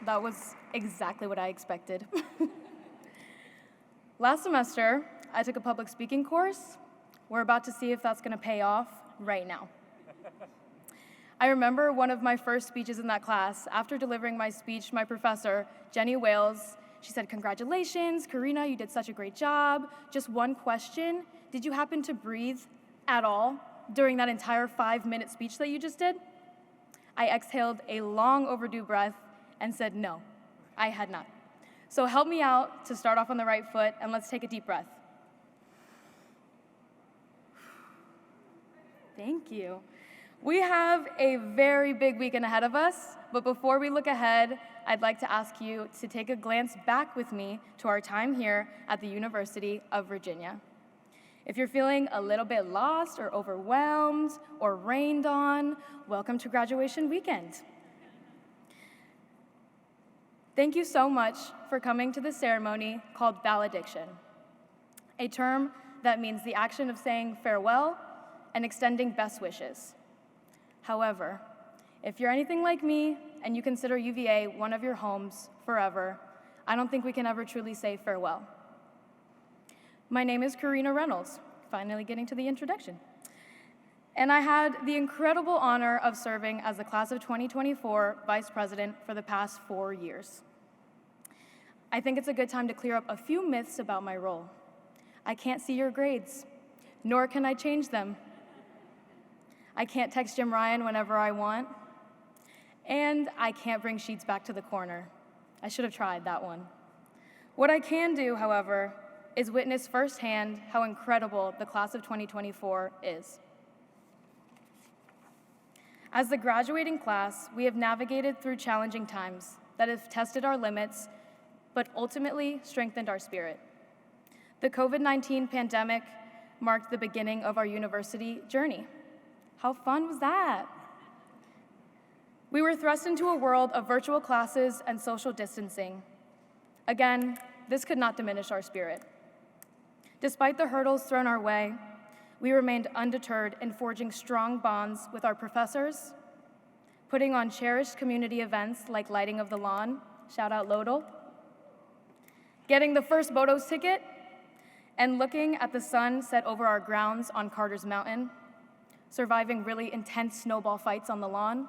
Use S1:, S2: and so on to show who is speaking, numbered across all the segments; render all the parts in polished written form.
S1: That was exactly what I expected. Last semester, I took a public speaking course. We're about to see if that's gonna pay off right now. I remember one of my first speeches in that class. After delivering my speech, my professor, Jenny Wales, she said, "Congratulations, Karina, you did such a great job. Just one question, did you happen to breathe at all during that entire 5-minute speech that you just did?" I exhaled a long overdue breath and said, "No, I had not." So help me out to start off on the right foot, and let's take a deep breath. Thank you. We have a very big weekend ahead of us, but before we look ahead, I'd like to ask you to take a glance back with me to our time here at the University of Virginia. If you're feeling a little bit lost or overwhelmed or rained on, welcome to graduation weekend. Thank you so much for coming to the ceremony called Valediction, a term that means the action of saying farewell and extending best wishes. However, if you're anything like me and you consider UVA one of your homes forever, I don't think we can ever truly say farewell. My name is Karina Reynolds, finally getting to the introduction. And I had the incredible honor of serving as the class of 2024 vice president for the past 4 years. I think it's a good time to clear up a few myths about my role. I can't see your grades, nor can I change them. I can't text Jim Ryan whenever I want, and I can't bring sheets back to the corner. I should have tried that one. What I can do, however, is witness firsthand how incredible the class of 2024 is. As the graduating class, we have navigated through challenging times that have tested our limits, but ultimately strengthened our spirit. The COVID-19 pandemic marked the beginning of our university journey. How fun was that? We were thrust into a world of virtual classes and social distancing. Again, this could not diminish our spirit. Despite the hurdles thrown our way, we remained undeterred in forging strong bonds with our professors, putting on cherished community events like lighting of the lawn, shout out Lodal, getting the first Bodos ticket, and looking at the sun set over our grounds on Carter's Mountain, surviving really intense snowball fights on the lawn,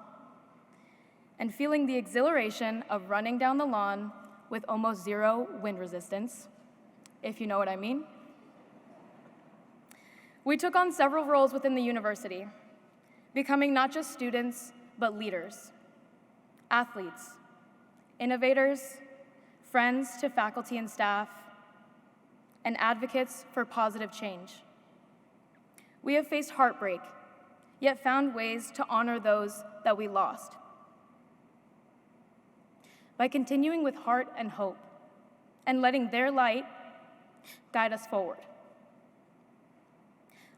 S1: and feeling the exhilaration of running down the lawn with almost zero wind resistance, if you know what I mean. We took on several roles within the university, becoming not just students, but leaders, athletes, innovators, friends to faculty and staff, and advocates for positive change. We have faced heartbreak, yet found ways to honor those that we lost. By continuing with heart and hope, and letting their light guide us forward.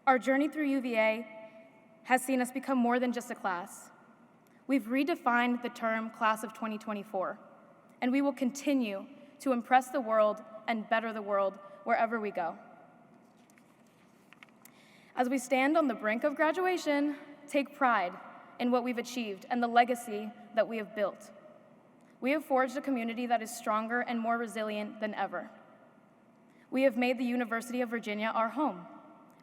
S1: Our journey through UVA has seen us become more than just a class. We've redefined the term class of 2024, and we will continue to impress the world and better the world wherever we go. As we stand on the brink of graduation, take pride in what we've achieved and the legacy that we have built. We have forged a community that is stronger and more resilient than ever. We have made the University of Virginia our home,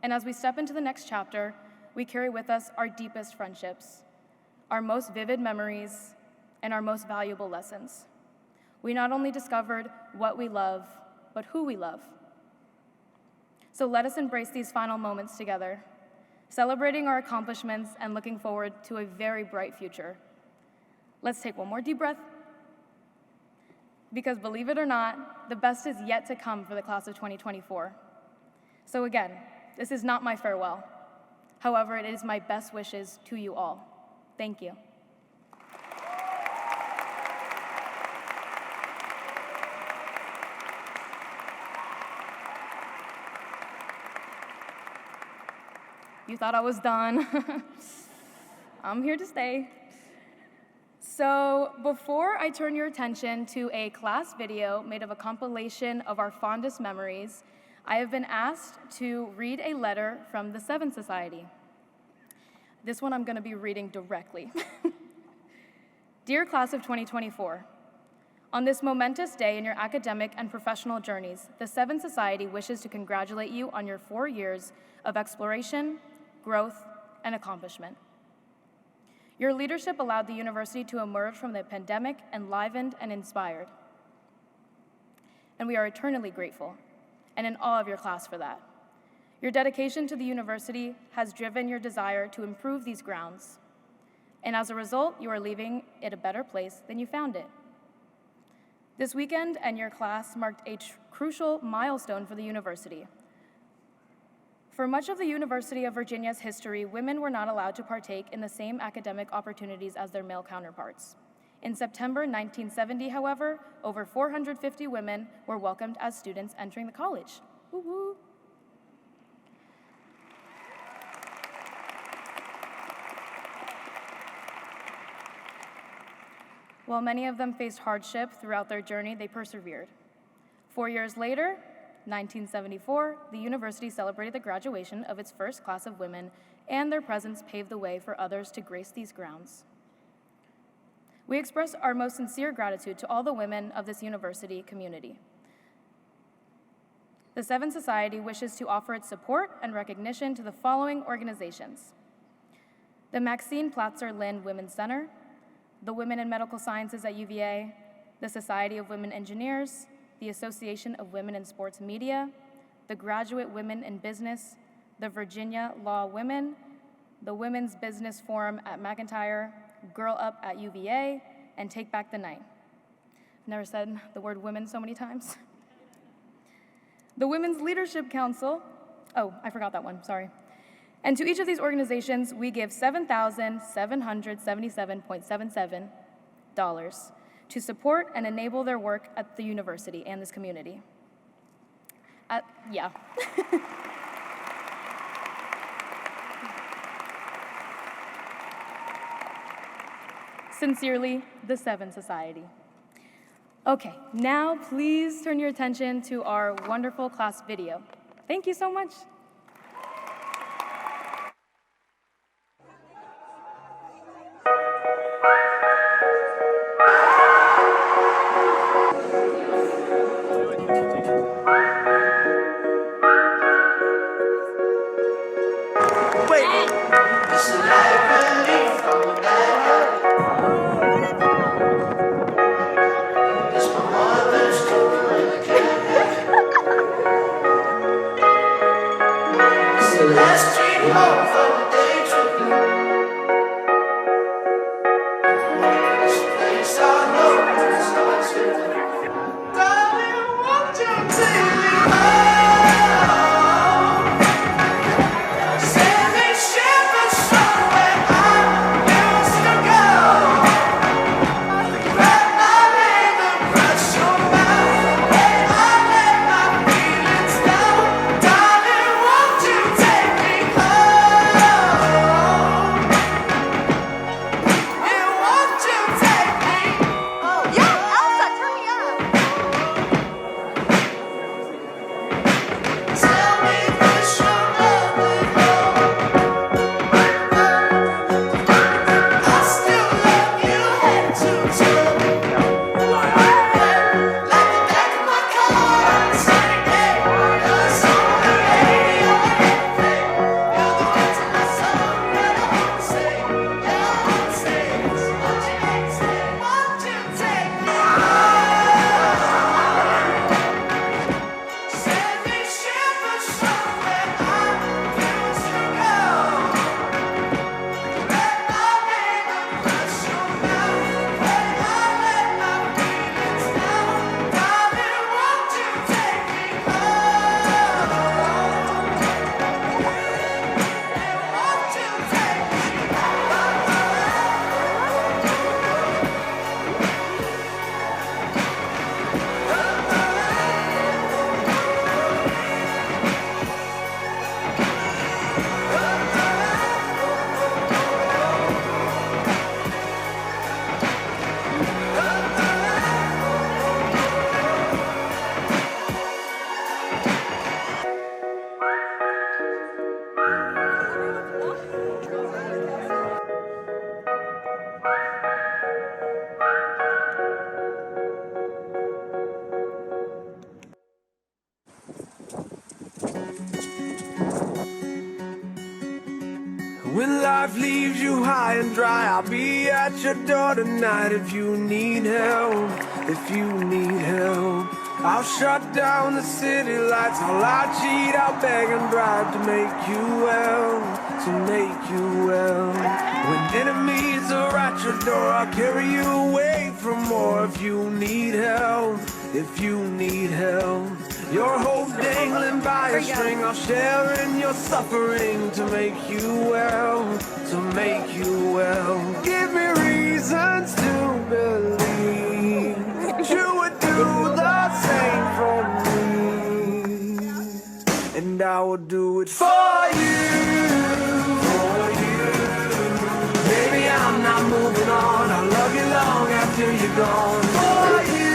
S1: and as we step into the next chapter, we carry with us our deepest friendships, our most vivid memories, and our most valuable lessons. We not only discovered what we love, but who we love. So let us embrace these final moments together, celebrating our accomplishments and looking forward to a very bright future. Let's take one more deep breath, because believe it or not, the best is yet to come for the class of 2024. So again, this is not my farewell. However, it is my best wishes to you all. Thank you. You thought I was done. I'm here to stay. So before I turn your attention to a class video made of a compilation of our fondest memories, I have been asked to read a letter from the Seven Society. This one I'm going to be reading directly. Dear Class of 2024, on this momentous day in your academic and professional journeys, the Seven Society wishes to congratulate you on your 4 years of exploration, growth, and accomplishment. Your leadership allowed the university to emerge from the pandemic enlivened and inspired. And we are eternally grateful and in awe of your class for that. Your dedication to the university has driven your desire to improve these grounds. And as a result, you are leaving it a better place than you found it. This weekend and your class marked a crucial milestone for the university. For much of the University of Virginia's history, women were not allowed to partake in the same academic opportunities as their male counterparts. In September 1970, however, over 450 women were welcomed as students entering the college. Woo-hoo. While many of them faced hardship throughout their journey, they persevered. 4 years later, 1974, the university celebrated the graduation of its first class of women, and their presence paved the way for others to grace these grounds. We express our most sincere gratitude to all the women of this university community. The Seven Society wishes to offer its support and recognition to the following organizations: the Maxine Platzer Lynn Women's Center, the Women in Medical Sciences at UVA, the Society of Women Engineers, the Association of Women in Sports Media, the Graduate Women in Business, the Virginia Law Women, the Women's Business Forum at McIntyre, Girl Up at UVA, and Take Back the Night. I've never said the word women so many times. The Women's Leadership Council, oh, I forgot that one, sorry. And to each of these organizations, we give $7,777.77 to support and enable their work at the university and this community. Yeah. Sincerely, the Seven Society. Okay, now please turn your attention to our wonderful class video. Thank you so much.
S2: life leaves you high and dry, I'll be at your door tonight if you need help, if you need help. I'll shut down the city lights, I'll lie, cheat, I'll beg and bribe to make you well, to make you well. When enemies are at your door, I'll carry you away from more if you need help, if you need help. Your hope dangling by a string, I'll share in your suffering to make you well, to make you well. Give me reasons to believe you would do the same for me, and I will do it for you, for you. Baby, I'm not moving on, I'll love you long after you're gone. For you,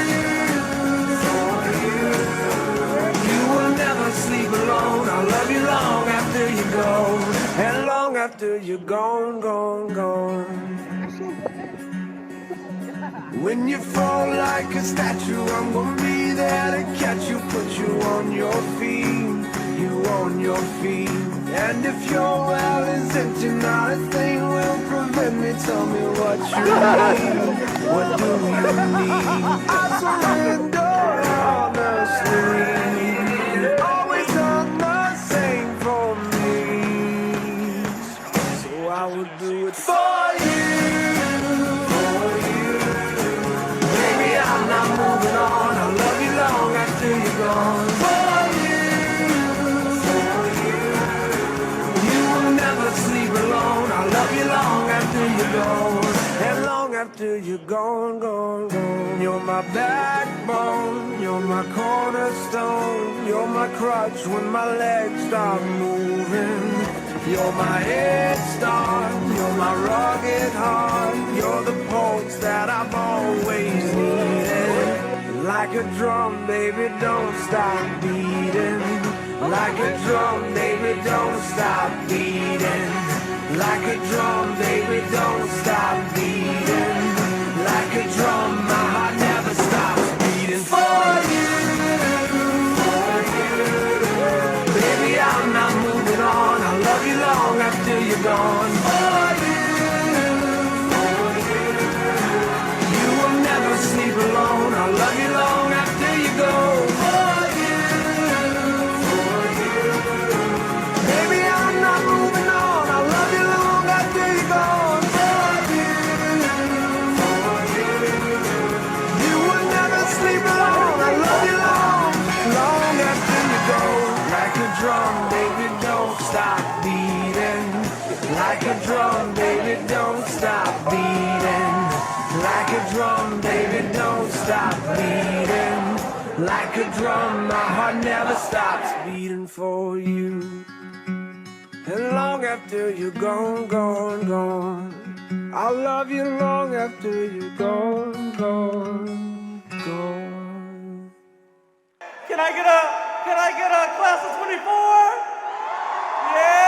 S2: sleep alone, I'll love you long after you go, and long after you're gone, gone, gone. When you fall like a statue, I'm gonna be there to catch you, put you on your feet, you on your feet. And if your well is empty, not a thing will prevent me. Tell me what you need, what do you need? I surrender honestly. I would do it for you, for you. Baby, I'm not moving on, I'll love you long after you're gone. For you, you will never sleep alone, I'll love you long after you're gone, and long after you're gone, gone, gone. You're my backbone, you're my cornerstone, you're my crutch when my legs stop moving. You're my head start, you're my rugged heart, you're the pulse that I've always needed. Like a drum, baby, don't stop beating. Like a drum, baby, don't stop beating. Like a drum, baby, don't stop beating. Like a drum, my heart never stops beating. For you, baby, I'm not moving on, I'll love you long after you're gone. For you, you will never sleep alone, I'll love you long after you go. For you, baby, I'm not moving on, I'll love you long after you're gone. For you, you will never sleep alone, I'll love you long after you go. Like a drum, baby, don't stop beating. Like a drum, baby, don't stop beating. Like a drum, baby, don't stop beating. Like a drum, my heart never stops beating for you. And long after you're gone, gone, gone, I'll love you long after you're gone, gone, gone.
S3: Can I get a class of 24? Yeah!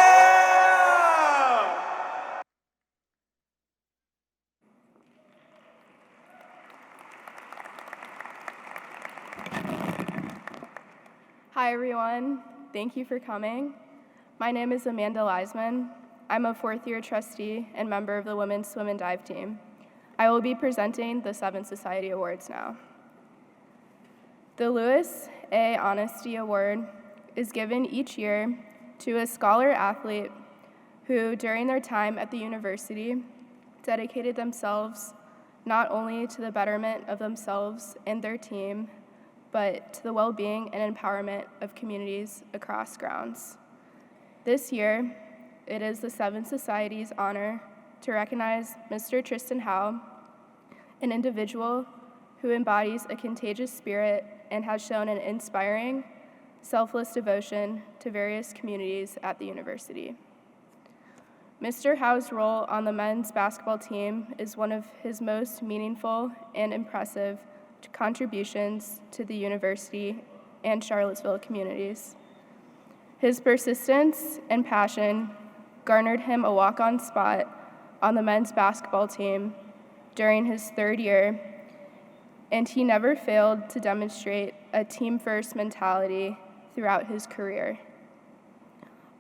S1: Hi everyone, thank you for coming. My name is Amanda Leisman. I'm a fourth-year trustee and member of the Women's Swim and Dive team. I will be presenting the Seven Society Awards now. The Lewis A. Honesty Award is given each year to a scholar athlete who, during their time at the university, dedicated themselves not only to the betterment of themselves and their team, but to the well-being and empowerment of communities across grounds. This year, it is the Seven Society's honor to recognize Mr. Tristan Howe, an individual who embodies a contagious spirit and has shown an inspiring, selfless devotion to various communities at the university. Mr. Howe's role on the men's basketball team is one of his most meaningful and impressive contributions to the university and Charlottesville communities. His persistence and passion garnered him a walk-on spot on the men's basketball team during his third year, and he never failed to demonstrate a team-first mentality throughout his career.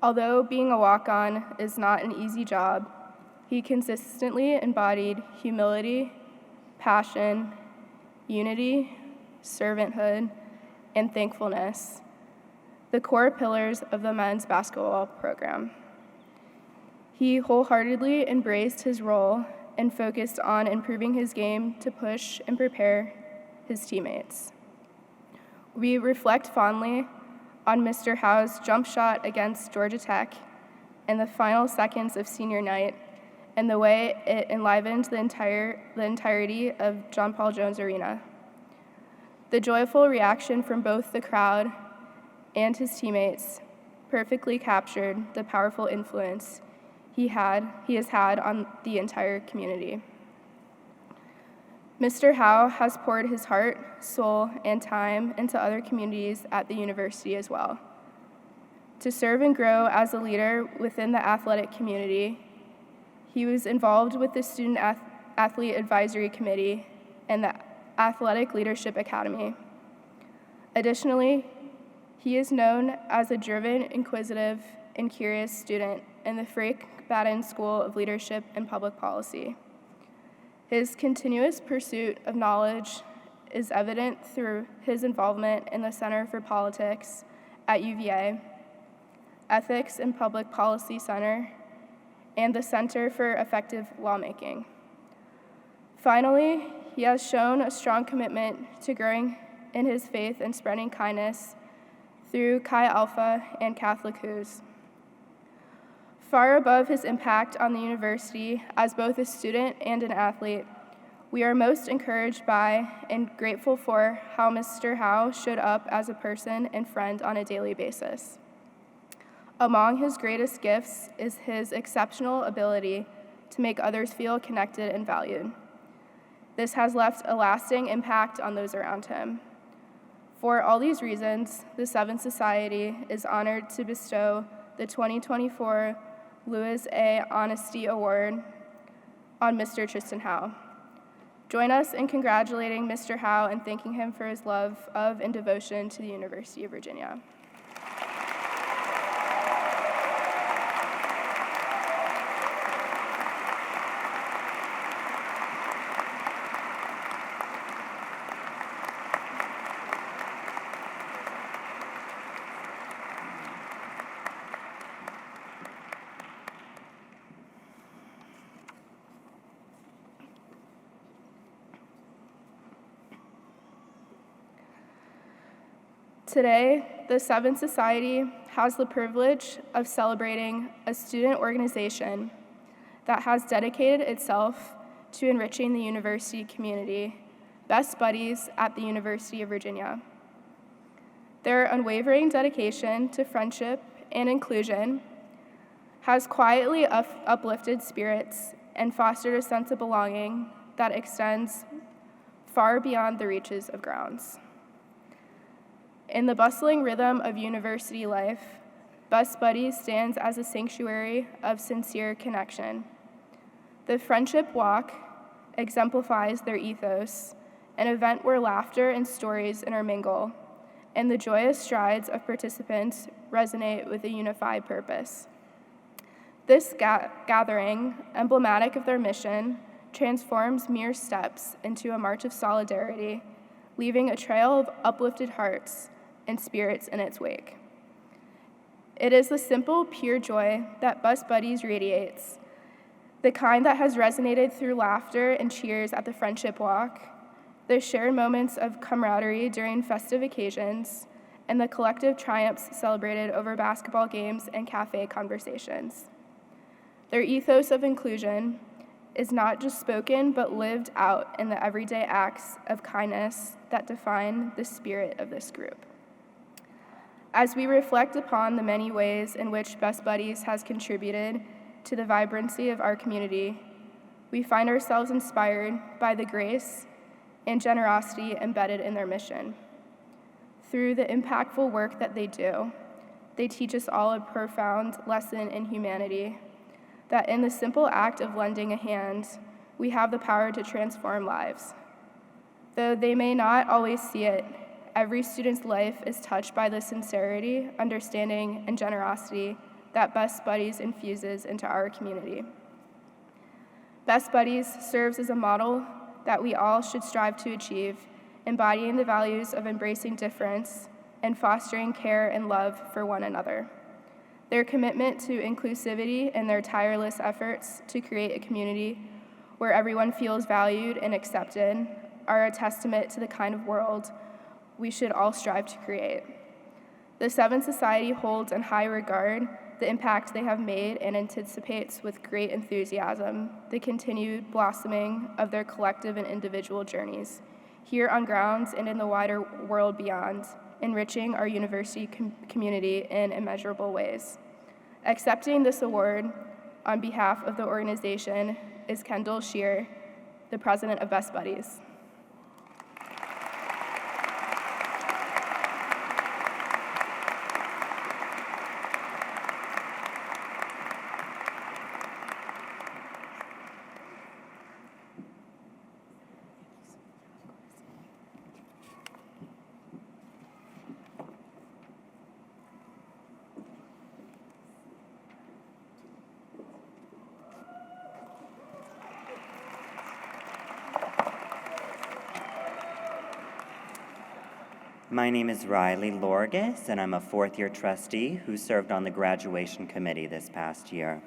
S1: Although being a walk-on is not an easy job,
S4: He consistently embodied humility, passion, unity, servanthood, and thankfulness, the core pillars of the men's basketball program. He wholeheartedly embraced his role and focused on improving his game to push and prepare his teammates. We reflect fondly on Mr. Howe's jump shot against Georgia Tech in the final seconds of senior night and the way it enlivened the entirety of John Paul Jones Arena. The joyful reaction from both the crowd and his teammates perfectly captured the powerful influence he has had on the entire community. Mr. Howe has poured his heart, soul, and time into other communities at the university as well. To serve and grow as a leader within the athletic community, he was involved with the Student Athlete Advisory Committee and the Athletic Leadership Academy. Additionally, he is known as a driven, inquisitive, and curious student in the Frank Baden School of Leadership and Public Policy. His continuous pursuit of knowledge is evident through his involvement in the Center for Politics at UVA, Ethics and Public Policy Center, and the Center for Effective Lawmaking. Finally, he has shown a strong commitment to growing in his faith and spreading kindness through Chi Alpha and Catholic Who's. Far above his impact on the university as both a student and an athlete, we are most encouraged by and grateful for how Mr. Howe showed up as a person and friend on a daily basis. Among his greatest gifts is his exceptional ability to make others feel connected and valued. This has left a lasting impact on those around him. For all these reasons, the Seventh Society is honored to bestow the 2024 Louis A. Honesty Award on Mr. Tristan Howe. Join us in congratulating Mr. Howe and thanking him for his love of and devotion to the University of Virginia. Today, the Seventh Society has the privilege of celebrating a student organization that has dedicated itself to enriching the university community, Best Buddies at the University of Virginia. Their unwavering dedication to friendship and inclusion has quietly uplifted spirits and fostered a sense of belonging that extends far beyond the reaches of grounds. In the bustling rhythm of university life, Best Buddies stands as a sanctuary of sincere connection. The Friendship Walk exemplifies their ethos, an event where laughter and stories intermingle, and the joyous strides of participants resonate with a unified purpose. This gathering, emblematic of their mission, transforms mere steps into a march of solidarity, leaving a trail of uplifted hearts and spirits in its wake. It is the simple, pure joy that Best Buddies radiates, the kind that has resonated through laughter and cheers at the Friendship Walk, the shared moments of camaraderie during festive occasions, and the collective triumphs celebrated over basketball games and cafe conversations. Their ethos of inclusion is not just spoken, but lived out in the everyday acts of kindness that define the spirit of this group. As we reflect upon the many ways in which Best Buddies has contributed to the vibrancy of our community, we find ourselves inspired by the grace and generosity embedded in their mission. Through the impactful work that they do, they teach us all a profound lesson in humanity, that in the simple act of lending a hand, we have the power to transform lives. Though they may not always see it, every student's life is touched by the sincerity, understanding, and generosity that Best Buddies infuses into our community. Best Buddies serves as a model that we all should strive to achieve, embodying the values of embracing difference and fostering care and love for one another. Their commitment to inclusivity and their tireless efforts to create a community where everyone feels valued and accepted are a testament to the kind of world we should all strive to create. The Seventh Society holds in high regard the impact they have made and anticipates with great enthusiasm the continued blossoming of their collective and individual journeys, here on grounds and in the wider world beyond, enriching our university community in immeasurable ways. Accepting this award on behalf of the organization is Kendall Shear, the president of Best Buddies.
S5: My name is Riley Lorgas, and I'm a fourth-year trustee who served on the graduation committee this past year.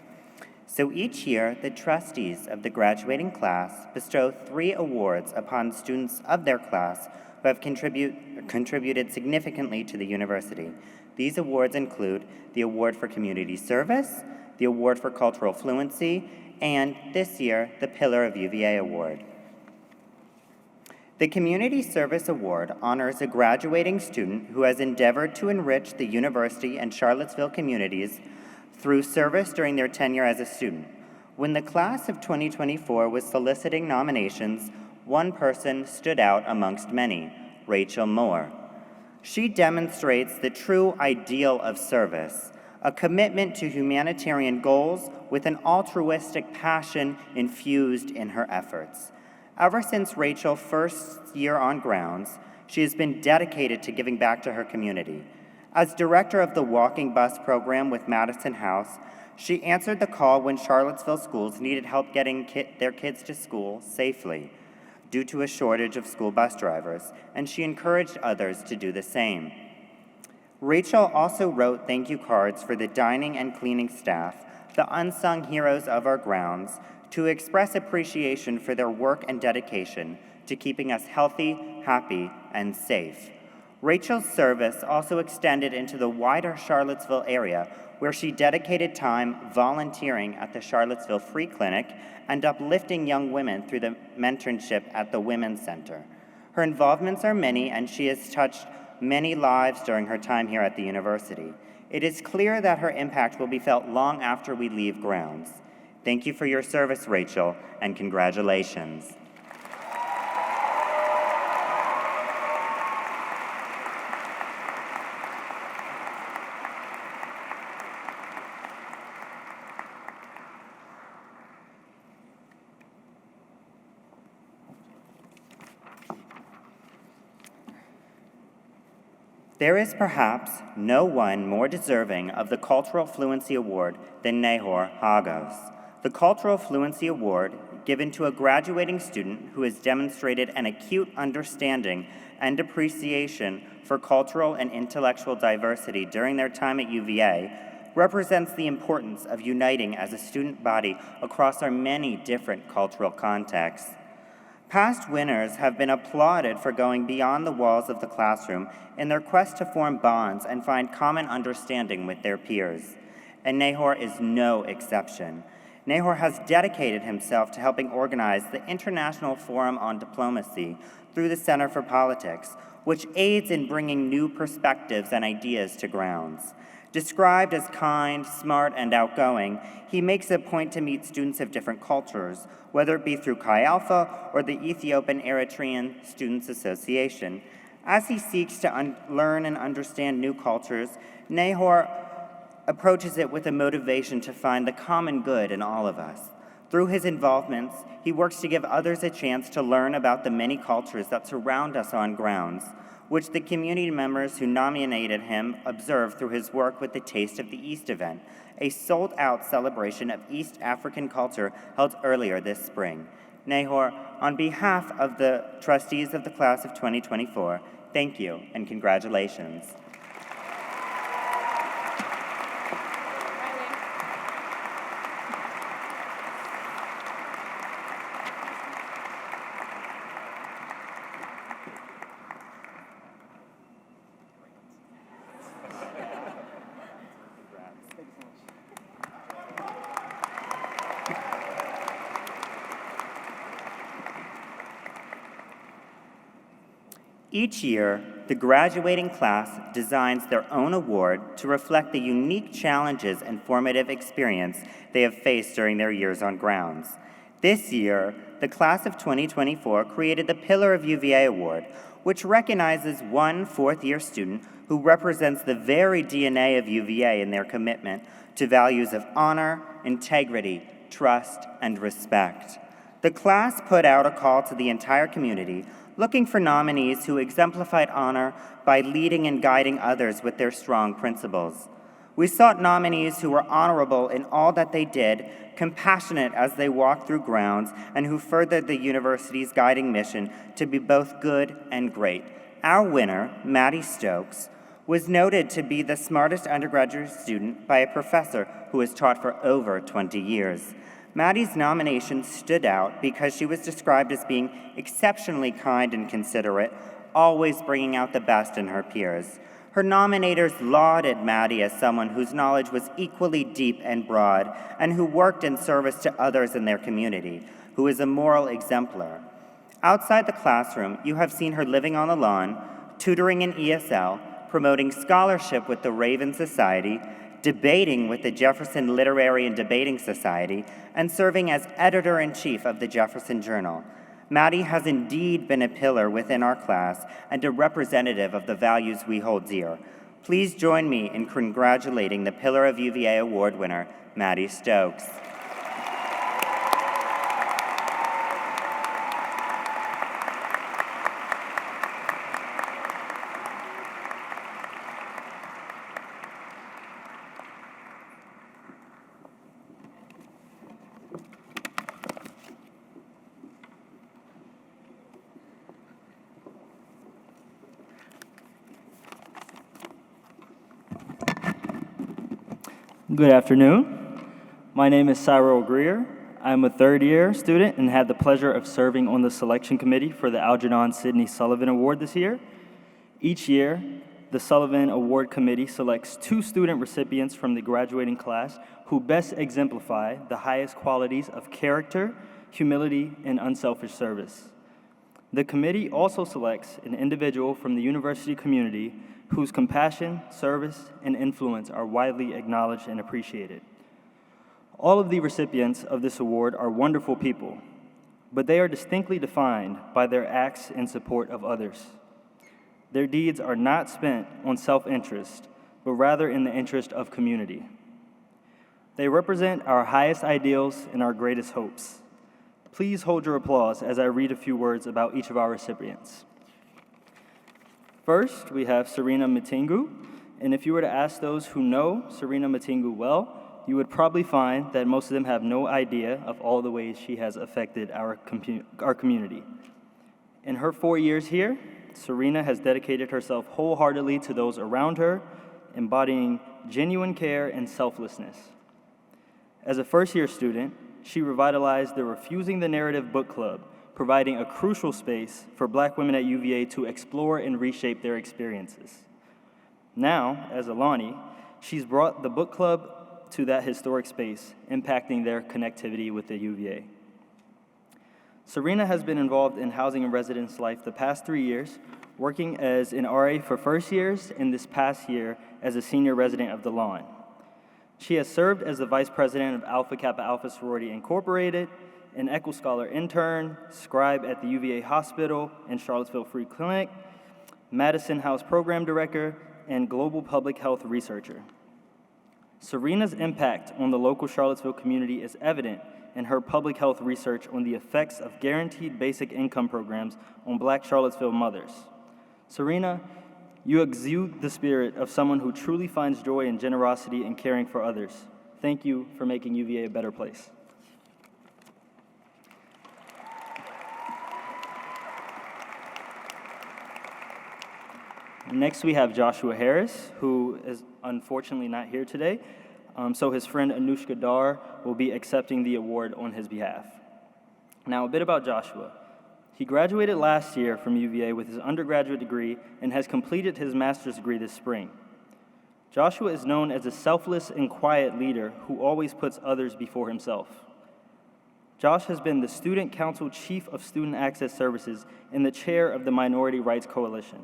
S5: So each year, the trustees of the graduating class bestow 3 awards upon students of their class who have contributed significantly to the university. These awards include the Award for Community Service, the Award for Cultural Fluency, and this year, the Pillar of UVA Award. The Community Service Award honors a graduating student who has endeavored to enrich the university and Charlottesville communities through service during their tenure as a student. When the class of 2024 was soliciting nominations, one person stood out amongst many, Rachel Moore. She demonstrates the true ideal of service, a commitment to humanitarian goals with an altruistic passion infused in her efforts. Ever since Rachel's first year on grounds, she has been dedicated to giving back to her community. As director of the walking bus program with Madison House, she answered the call when Charlottesville schools needed help getting their kids to school safely due to a shortage of school bus drivers, and she encouraged others to do the same. Rachel also wrote thank you cards for the dining and cleaning staff, the unsung heroes of our grounds, to express appreciation for their work and dedication to keeping us healthy, happy, and safe. Rachel's service also extended into the wider Charlottesville area, where she dedicated time volunteering at the Charlottesville Free Clinic and uplifting young women through the mentorship at the Women's Center. Her involvements are many, and she has touched many lives during her time here at the university. It is clear that her impact will be felt long after we leave grounds. Thank you for your service, Rachel, and congratulations. There is perhaps no one more deserving of the Cultural Fluency Award than Nahor Hagos. The Cultural Fluency Award, given to a graduating student who has demonstrated an acute understanding and appreciation for cultural and intellectual diversity during their time at UVA, represents the importance of uniting as a student body across our many different cultural contexts. Past winners have been applauded for going beyond the walls of the classroom in their quest to form bonds and find common understanding with their peers. And Nahor is no exception. Nahor has dedicated himself to helping organize the International Forum on Diplomacy through the Center for Politics, which aids in bringing new perspectives and ideas to grounds. Described as kind, smart, and outgoing, he makes a point to meet students of different cultures, whether it be through Chi Alpha or the Ethiopian Eritrean Students Association. As he seeks to learn and understand new cultures, Nahor approaches it with a motivation to find the common good in all of us. Through his involvements, he works to give others a chance to learn about the many cultures that surround us on grounds, which the community members who nominated him observed through his work with the Taste of the East event, a sold-out celebration of East African culture held earlier this spring. Nahor, on behalf of the trustees of the class of 2024, thank you and congratulations. Each year, the graduating class designs their own award to reflect the unique challenges and formative experience they have faced during their years on grounds. This year, the class of 2024 created the Pillar of UVA Award, which recognizes one fourth-year student who represents the very DNA of UVA in their commitment to values of honor, integrity, trust, and respect. The class put out a call to the entire community looking for nominees who exemplified honor by leading and guiding others with their strong principles. We sought nominees who were honorable in all that they did, compassionate as they walked through grounds, and who furthered the university's guiding mission to be both good and great. Our winner, Maddie Stokes, was noted to be the smartest undergraduate student by a professor who has taught for over 20 years. Maddie's nomination stood out because she was described as being exceptionally kind and considerate, always bringing out the best in her peers. Her nominators lauded Maddie as someone whose knowledge was equally deep and broad, and who worked in service to others in their community, who is a moral exemplar. Outside the classroom, you have seen her living on the lawn, tutoring in ESL, promoting scholarship with the Raven Society, debating with the Jefferson Literary and Debating Society, and serving as editor-in-chief of the Jefferson Journal. Maddie has indeed been a pillar within our class and a representative of the values we hold dear. Please join me in congratulating the Pillar of UVA Award winner, Maddie Stokes.
S6: Good afternoon. My name is Cyril Greer. I'm a third-year student and had the pleasure of serving on the selection committee for the Algernon Sidney Sullivan Award this year. Each year, the Sullivan Award Committee selects 2 student recipients from the graduating class who best exemplify the highest qualities of character, humility, and unselfish service. The committee also selects an individual from the university community whose compassion, service, and influence are widely acknowledged and appreciated. All of the recipients of this award are wonderful people, but they are distinctly defined by their acts in support of others. Their deeds are not spent on self-interest, but rather in the interest of community. They represent our highest ideals and our greatest hopes. Please hold your applause as I read a few words about each of our recipients. First, we have Serena Matingu, and if you were to ask those who know Serena Matingu well, you would probably find that most of them have no idea of all the ways she has affected our community. In her 4 years here, Serena has dedicated herself wholeheartedly to those around her, embodying genuine care and selflessness. As a first-year student, she revitalized the Refusing the Narrative book club, providing a crucial space for Black women at UVA to explore and reshape their experiences. Now, as Alani, she's brought the book club to that historic space, impacting their connectivity with the UVA. Serena has been involved in housing and residence life the past 3 years, working as an RA for first years and this past year as a senior resident of the Lawn. She has served as the vice president of Alpha Kappa Alpha Sorority Incorporated, an Echo Scholar intern, scribe at the UVA Hospital and Charlottesville Free Clinic, Madison House program director, and global public health researcher. Serena's impact on the local Charlottesville community is evident in her public health research on the effects of guaranteed basic income programs on Black Charlottesville mothers. Serena, you exude the spirit of someone who truly finds joy and generosity in caring for others. Thank you for making UVA a better place. Next, we have Joshua Harris, who is unfortunately not here today, so his friend Anushka Dar will be accepting the award on his behalf. Now, a bit about Joshua. He graduated last year from UVA with his undergraduate degree and has completed his master's degree this spring. Joshua is known as a selfless and quiet leader who always puts others before himself. Josh has been the Student Council Chief of Student Access Services and the Chair of the Minority Rights Coalition.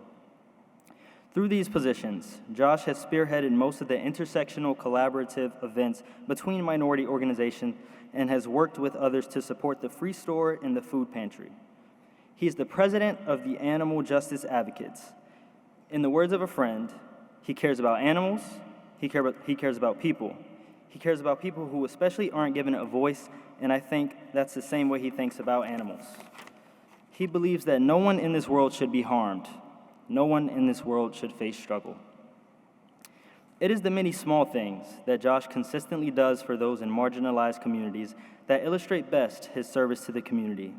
S6: Through these positions, Josh has spearheaded most of the intersectional collaborative events between minority organizations and has worked with others to support the Free Store and the Food Pantry. He is the president of the Animal Justice Advocates. In the words of a friend, he cares about animals, he cares about people. He cares about people who especially aren't given a voice, and I think that's the same way he thinks about animals. He believes that no one in this world should be harmed. No one in this world should face struggle. It is the many small things that Josh consistently does for those in marginalized communities that illustrate best his service to the community.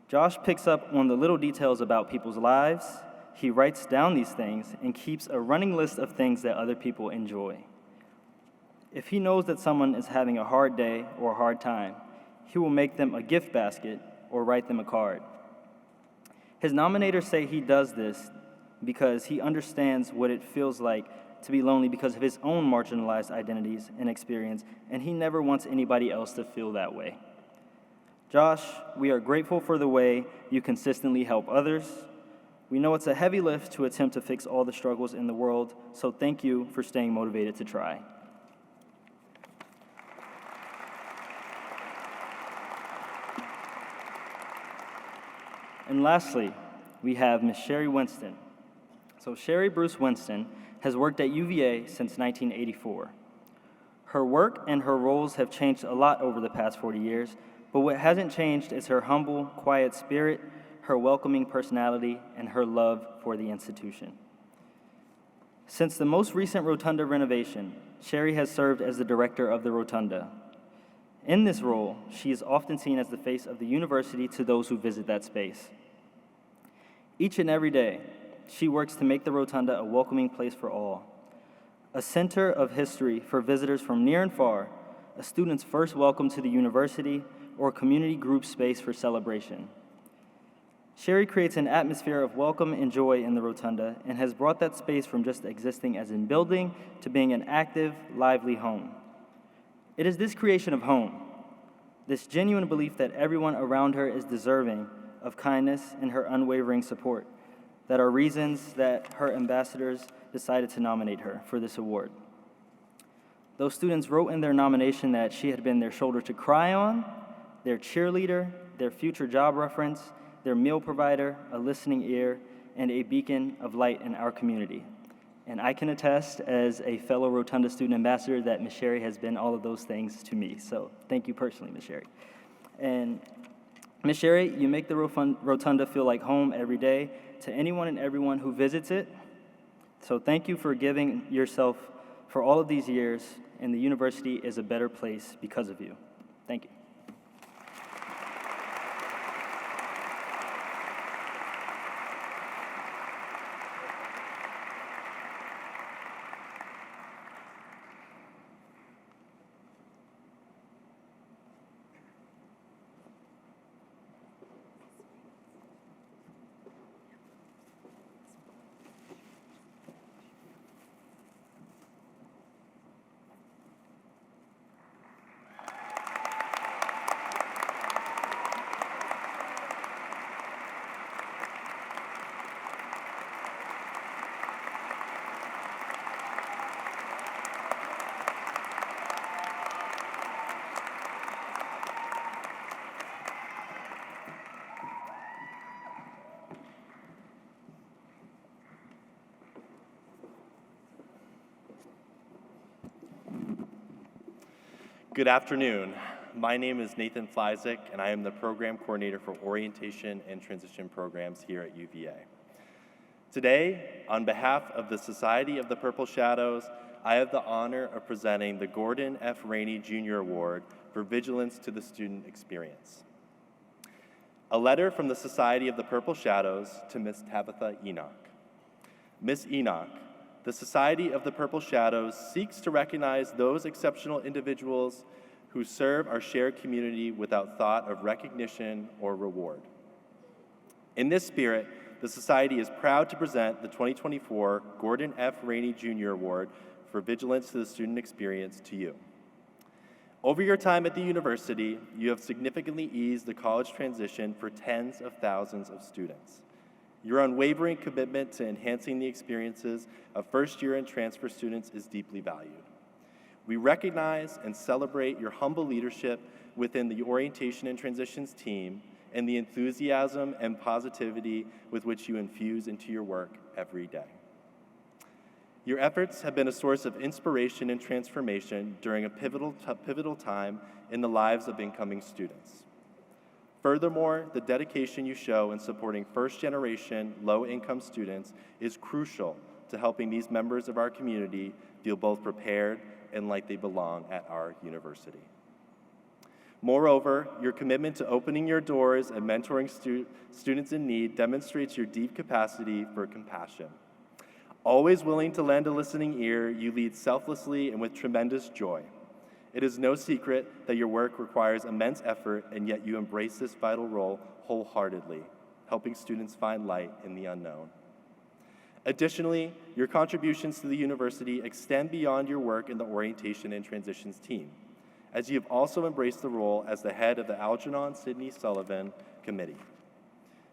S6: Josh picks up on the little details about people's lives, he writes down these things, and keeps a running list of things that other people enjoy. If he knows that someone is having a hard day or a hard time, he will make them a gift basket or write them a card. His nominators say he does this because he understands what it feels like to be lonely because of his own marginalized identities and experience, and he never wants anybody else to feel that way. Josh, we are grateful for the way you consistently help others. We know it's a heavy lift to attempt to fix all the struggles in the world, so thank you for staying motivated to try. And lastly, we have Ms. Sherry Winston. So Sherry Bruce Winston has worked at UVA since 1984. Her work and her roles have changed a lot over the past 40 years, but what hasn't changed is her humble, quiet spirit, her welcoming personality, and her love for the institution. Since the most recent Rotunda renovation, Sherry has served as the director of the Rotunda. In this role, she is often seen as the face of the university to those who visit that space. Each and every day, she works to make the Rotunda a welcoming place for all, a center of history for visitors from near and far, a student's first welcome to the university, or a community group space for celebration. Sherry creates an atmosphere of welcome and joy in the Rotunda and has brought that space from just existing as a building to being an active, lively home. It is this creation of home, this genuine belief that everyone around her is deserving of kindness and her unwavering support, that are reasons that her ambassadors decided to nominate her for this award. Those students wrote in their nomination that she had been their shoulder to cry on, their cheerleader, their future job reference, their meal provider, a listening ear, and a beacon of light in our community. And I can attest as a fellow Rotunda student ambassador that Ms. Sherry has been all of those things to me. So thank you personally, Ms. Sherry. And Ms. Sherry, you make the Rotunda feel like home every day to anyone and everyone who visits it. So thank you for giving yourself for all of these years, and the university is a better place because of you. Thank you.
S7: Good afternoon. My name is Nathan Flyzik, and I am the Program Coordinator for Orientation and Transition Programs here at UVA. Today, on behalf of the Society of the Purple Shadows, I have the honor of presenting the Gordon F. Rainey Jr. Award for Vigilance to the Student Experience. A letter from the Society of the Purple Shadows to Miss Tabitha Enoch. Miss Enoch, the Society of the Purple Shadows seeks to recognize those exceptional individuals who serve our shared community without thought of recognition or reward. In this spirit, the Society is proud to present the 2024 Gordon F. Rainey Jr. Award for Vigilance to the Student Experience to you. Over your time at the university, you have significantly eased the college transition for tens of thousands of students. Your unwavering commitment to enhancing the experiences of first-year and transfer students is deeply valued. We recognize and celebrate your humble leadership within the Orientation and Transitions team and the enthusiasm and positivity with which you infuse into your work every day. Your efforts have been a source of inspiration and transformation during a pivotal time in the lives of incoming students. Furthermore, the dedication you show in supporting first-generation, low-income students is crucial to helping these members of our community feel both prepared and like they belong at our university. Moreover, your commitment to opening your doors and mentoring students in need demonstrates your deep capacity for compassion. Always willing to lend a listening ear, you lead selflessly and with tremendous joy. It is no secret that your work requires immense effort, and yet you embrace this vital role wholeheartedly, helping students find light in the unknown. Additionally, your contributions to the university extend beyond your work in the Orientation and Transitions team, as you have also embraced the role as the head of the Algernon Sidney Sullivan Committee.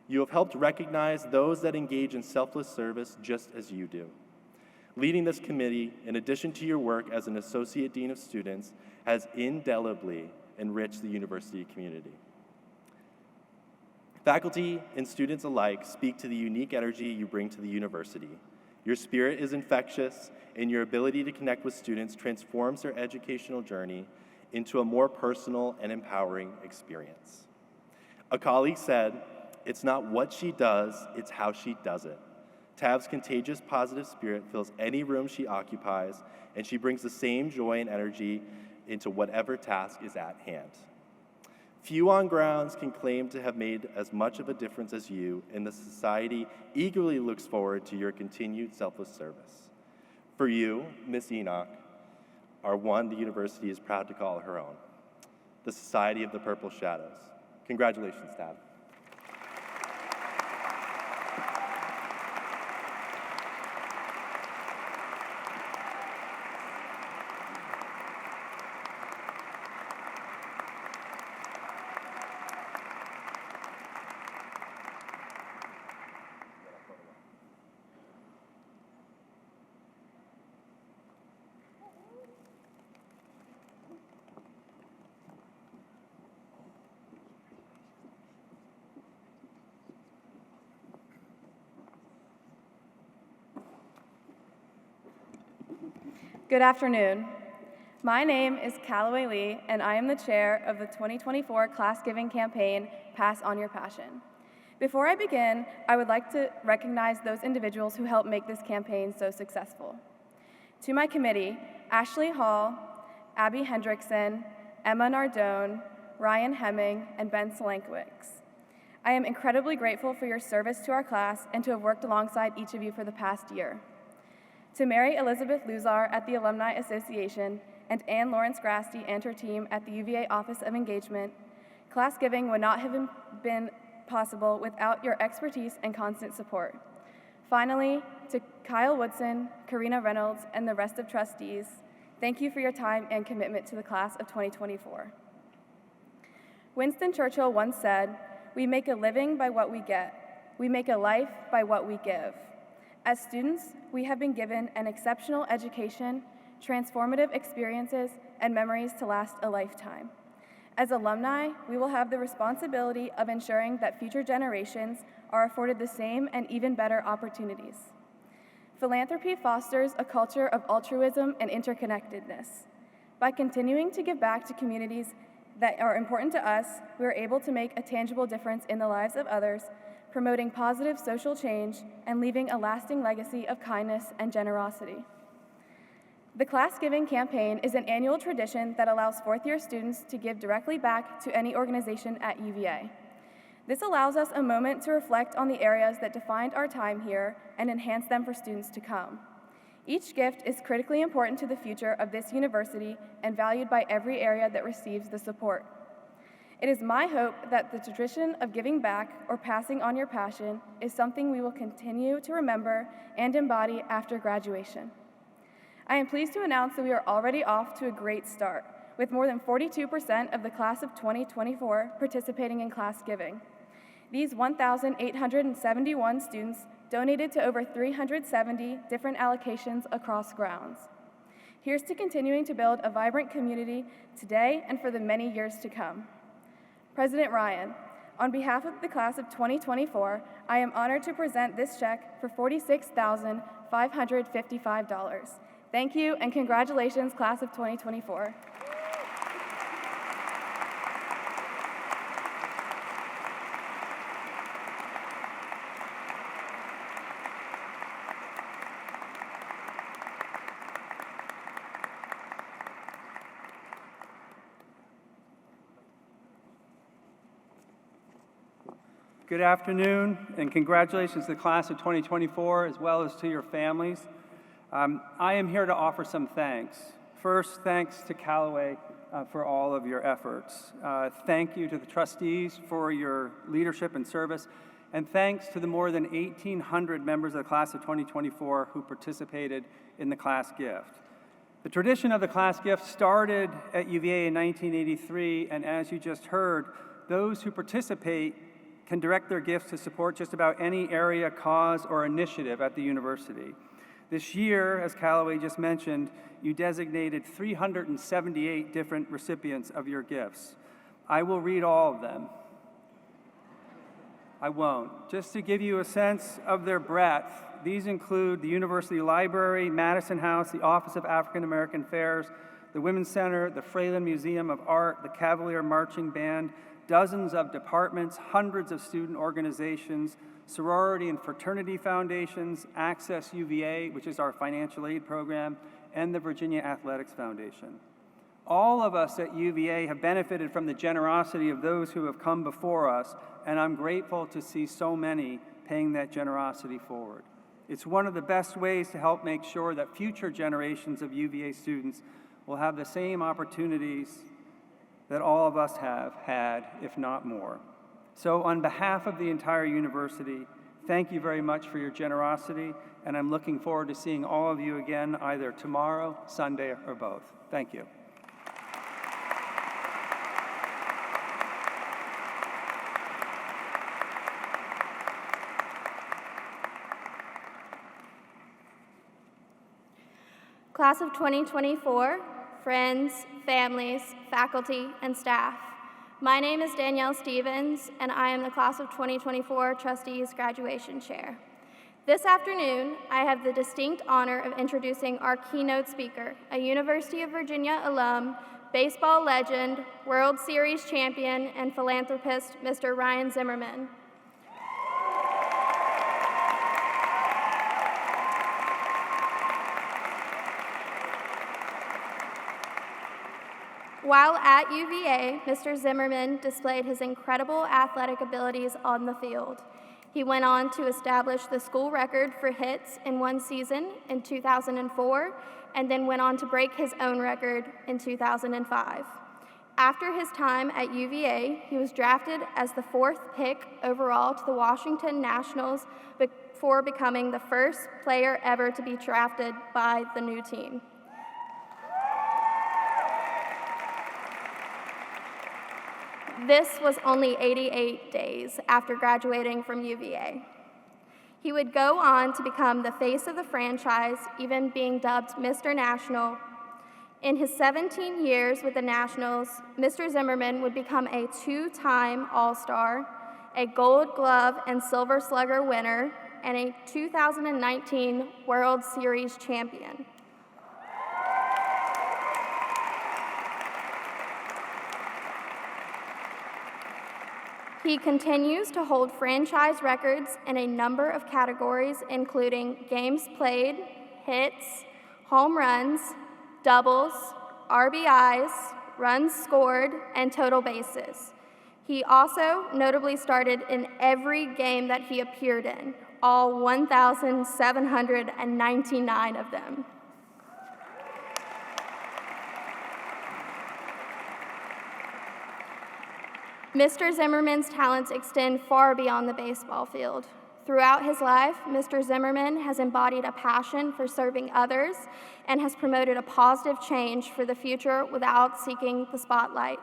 S7: You have helped recognize those that engage in selfless service just as you do. Leading this committee, in addition to your work as an Associate Dean of Students, has indelibly enriched the university community. Faculty and students alike speak to the unique energy you bring to the university. Your spirit is infectious, and your ability to connect with students transforms their educational journey into a more personal and empowering experience. A colleague said, "It's not what she does, it's how she does it." Tab's contagious positive spirit fills any room she occupies, and she brings the same joy and energy into whatever task is at hand. Few on grounds can claim to have made as much of a difference as you, and the society eagerly looks forward to your continued selfless service. For you, Miss Enoch, are one the university is proud to call her own, the Society of the Purple Shadows. Congratulations, Tab.
S1: Good afternoon. My name is Callaway Lee, and I am the chair of the 2024 Class Giving Campaign, Pass On Your Passion. Before I begin, I would like to recognize those individuals who helped make this campaign so successful. To my committee, Ashley Hall, Abby Hendrickson, Emma Nardone, Ryan Hemming, and Ben Solankiewicz. I am incredibly grateful for your service to our class and to have worked alongside each of you for the past year. To Mary Elizabeth Luzar at the Alumni Association and Ann Lawrence Grasty and her team at the UVA Office of Engagement, class giving would not have been possible without your expertise and constant support. Finally, to Kyle Woodson, Karina Reynolds, and the rest of trustees, thank you for your time and commitment to the class of 2024. Winston Churchill once said, "We make a living by what we get. We make a life by what we give." As students, we have been given an exceptional education, transformative experiences, and memories to last a lifetime. As alumni, we will have the responsibility of ensuring that future generations are afforded the same and even better opportunities. Philanthropy fosters a culture of altruism and interconnectedness. By continuing to give back to communities that are important to us, we are able to make a tangible difference in the lives of others, promoting positive social change and leaving a lasting legacy of kindness and generosity. The Class Giving campaign is an annual tradition that allows fourth-year students to give directly back to any organization at UVA. This allows us a moment to reflect on the areas that defined our time here and enhance them for students to come. Each gift is critically important to the future of this university and valued by every area that receives the support. It is my hope that the tradition of giving back or passing on your passion is something we will continue to remember and embody after graduation. I am pleased to announce that we are already off to a great start, with more than 42% of the class of 2024 participating in class giving. These 1,871 students donated to over 370 different allocations across grounds. Here's to continuing to build a vibrant community today and for the many years to come. President Ryan, on behalf of the class of 2024, I am honored to present this check for $46,555. Thank you and congratulations, class of 2024.
S8: Good afternoon, and congratulations to the class of 2024, as well as to your families. I am here to offer some thanks. First, thanks to Callaway for all of your efforts. Thank you to the trustees for your leadership and service, and thanks to the more than 1,800 members of the class of 2024 who participated in the class gift. The tradition of the class gift started at UVA in 1983, and as you just heard, those who participate can direct their gifts to support just about any area, cause, or initiative at the university. This year, as Callaway just mentioned, you designated 378 different recipients of your gifts. I will read all of them. I won't. Just to give you a sense of their breadth, these include the University Library, Madison House, the Office of African American Affairs, the Women's Center, the Fralin Museum of Art, the Cavalier Marching Band, dozens of departments, hundreds of student organizations, sorority and fraternity foundations, Access UVA, which is our financial aid program, and the Virginia Athletics Foundation. All of us at UVA have benefited from the generosity of those who have come before us, and I'm grateful to see so many paying that generosity forward. It's one of the best ways to help make sure that future generations of UVA students will have the same opportunities that all of us have had, if not more. So on behalf of the entire university, thank you very much for your generosity, and I'm looking forward to seeing all of you again either tomorrow, Sunday, or both. Thank you.
S9: Class of 2024, friends, families, faculty, and staff. My name is Danielle Stevens, and I am the Class of 2024 Trustees Graduation Chair. This afternoon, I have the distinct honor of introducing our keynote speaker, a University of Virginia alum, baseball legend, World Series champion, and philanthropist, Mr. Ryan Zimmerman. While at UVA, Mr. Zimmerman displayed his incredible athletic abilities on the field. He went on to establish the school record for hits in one season in 2004, and then went on to break his own record in 2005. After his time at UVA, he was drafted as the 4th pick overall to the Washington Nationals before becoming the first player ever to be drafted by the new team. This was only 88 days after graduating from UVA. He would go on to become the face of the franchise, even being dubbed Mr. National. In his 17 years with the Nationals, Mr. Zimmerman would become a 2-time All-Star, a Gold Glove and Silver Slugger winner, and a 2019 World Series champion. He continues to hold franchise records in a number of categories, including games played, hits, home runs, doubles, RBIs, runs scored, and total bases. He also notably started in every game that he appeared in, all 1,799 of them. Mr. Zimmerman's talents extend far beyond the baseball field. Throughout his life, Mr. Zimmerman has embodied a passion for serving others and has promoted a positive change for the future without seeking the spotlight.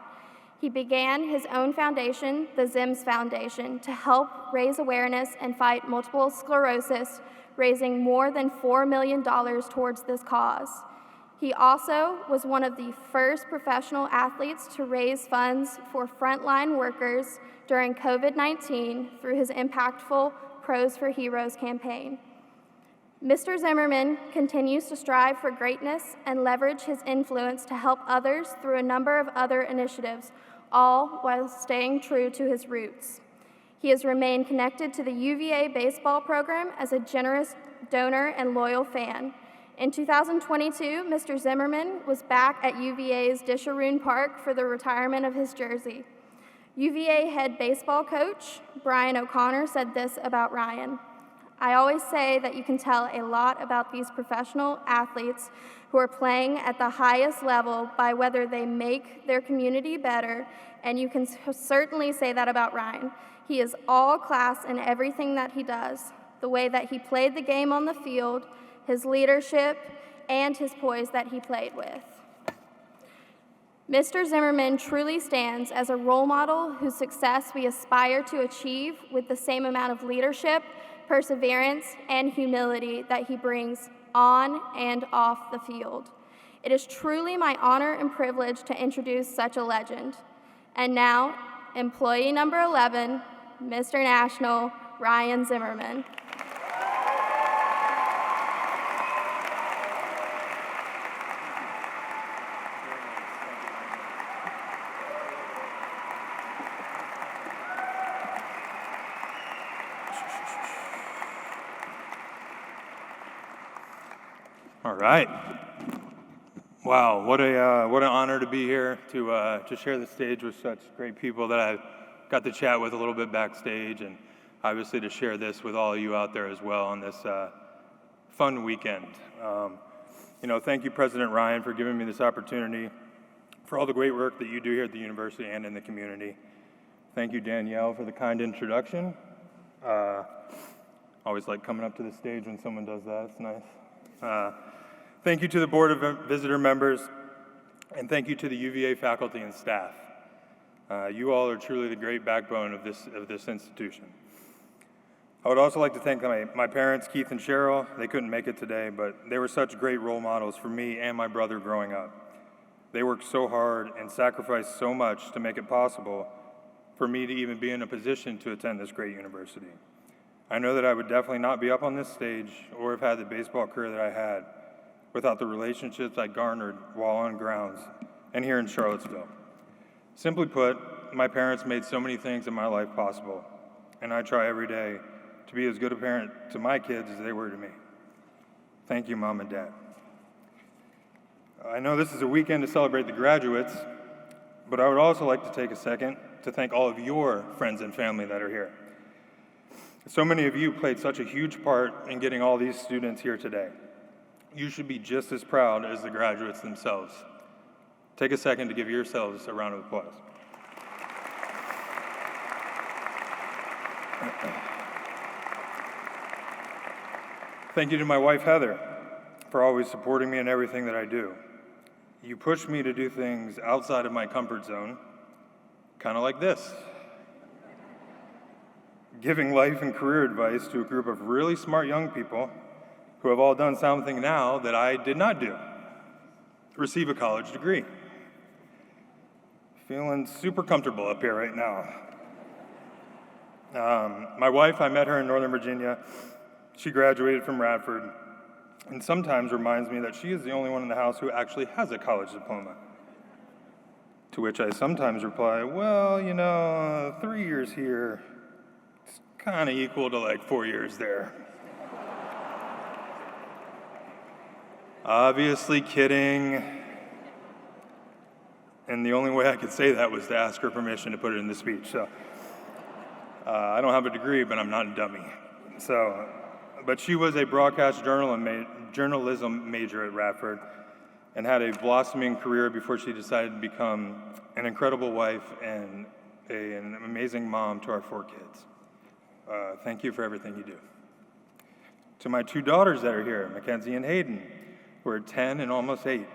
S9: He began his own foundation, the ZIMS Foundation, to help raise awareness and fight multiple sclerosis, raising more than $4 million towards this cause. He also was one of the first professional athletes to raise funds for frontline workers during COVID-19 through his impactful Pros for Heroes campaign. Mr. Zimmerman continues to strive for greatness and leverage his influence to help others through a number of other initiatives, all while staying true to his roots. He has remained connected to the UVA baseball program as a generous donor and loyal fan. In 2022, Mr. Zimmerman was back at UVA's Disharoon Park for the retirement of his jersey. UVA head baseball coach Brian O'Connor said this about Ryan: "I always say that you can tell a lot about these professional athletes who are playing at the highest level by whether they make their community better, and you can certainly say that about Ryan. He is all class in everything that he does, the way that he played the game on the field, his leadership, and his poise that he played with." Mr. Zimmerman truly stands as a role model whose success we aspire to achieve with the same amount of leadership, perseverance, and humility that he brings on and off the field. It is truly my honor and privilege to introduce such a legend. And now, employee number 11, Mr. National, Ryan Zimmerman.
S10: All right. Wow, what an honor to be here to share the stage with such great people that I got to chat with a little bit backstage, and obviously to share this with all of you out there as well on this fun weekend. Thank you, President Ryan, for giving me this opportunity, for all the great work that you do here at the university and in the community. Thank you, Danielle, for the kind introduction. Always like coming up to the stage when someone does that. It's nice. Thank you to the Board of Visitor members, and thank you to the UVA faculty and staff. You all are truly the great backbone of this institution. I would also like to thank my parents, Keith and Cheryl. They couldn't make it today, but they were such great role models for me and my brother growing up. They worked so hard and sacrificed so much to make it possible for me to even be in a position to attend this great university. I know that I would definitely not be up on this stage or have had the baseball career that I had without the relationships I garnered while on grounds and here in Charlottesville. Simply put, my parents made so many things in my life possible, and I try every day to be as good a parent to my kids as they were to me. Thank you, Mom and Dad. I know this is a weekend to celebrate the graduates, but I would also like to take a second to thank all of your friends and family that are here. So many of you played such a huge part in getting all these students here today. You should be just as proud as the graduates themselves. Take a second to give yourselves a round of applause. Thank you to my wife, Heather, for always supporting me in everything that I do. You push me to do things outside of my comfort zone, kind of like this. Giving life and career advice to a group of really smart young people who have all done something now that I did not do: receive a college degree. Feeling super comfortable up here right now. My wife, I met her in Northern Virginia. She graduated from Radford and sometimes reminds me that she is the only one in the house who actually has a college diploma. To which I sometimes reply, well, 3 years here, it's kind of equal to like 4 years there. Obviously kidding. And the only way I could say that was to ask her permission to put it in the speech. So I don't have a degree, but I'm not a dummy. But she was a broadcast journalism major at Radford and had a blossoming career before she decided to become an incredible wife and an amazing mom to our 4 kids. Thank you for everything you do. To my 2 daughters that are here, Mackenzie and Hayden, who are 10 and almost 8.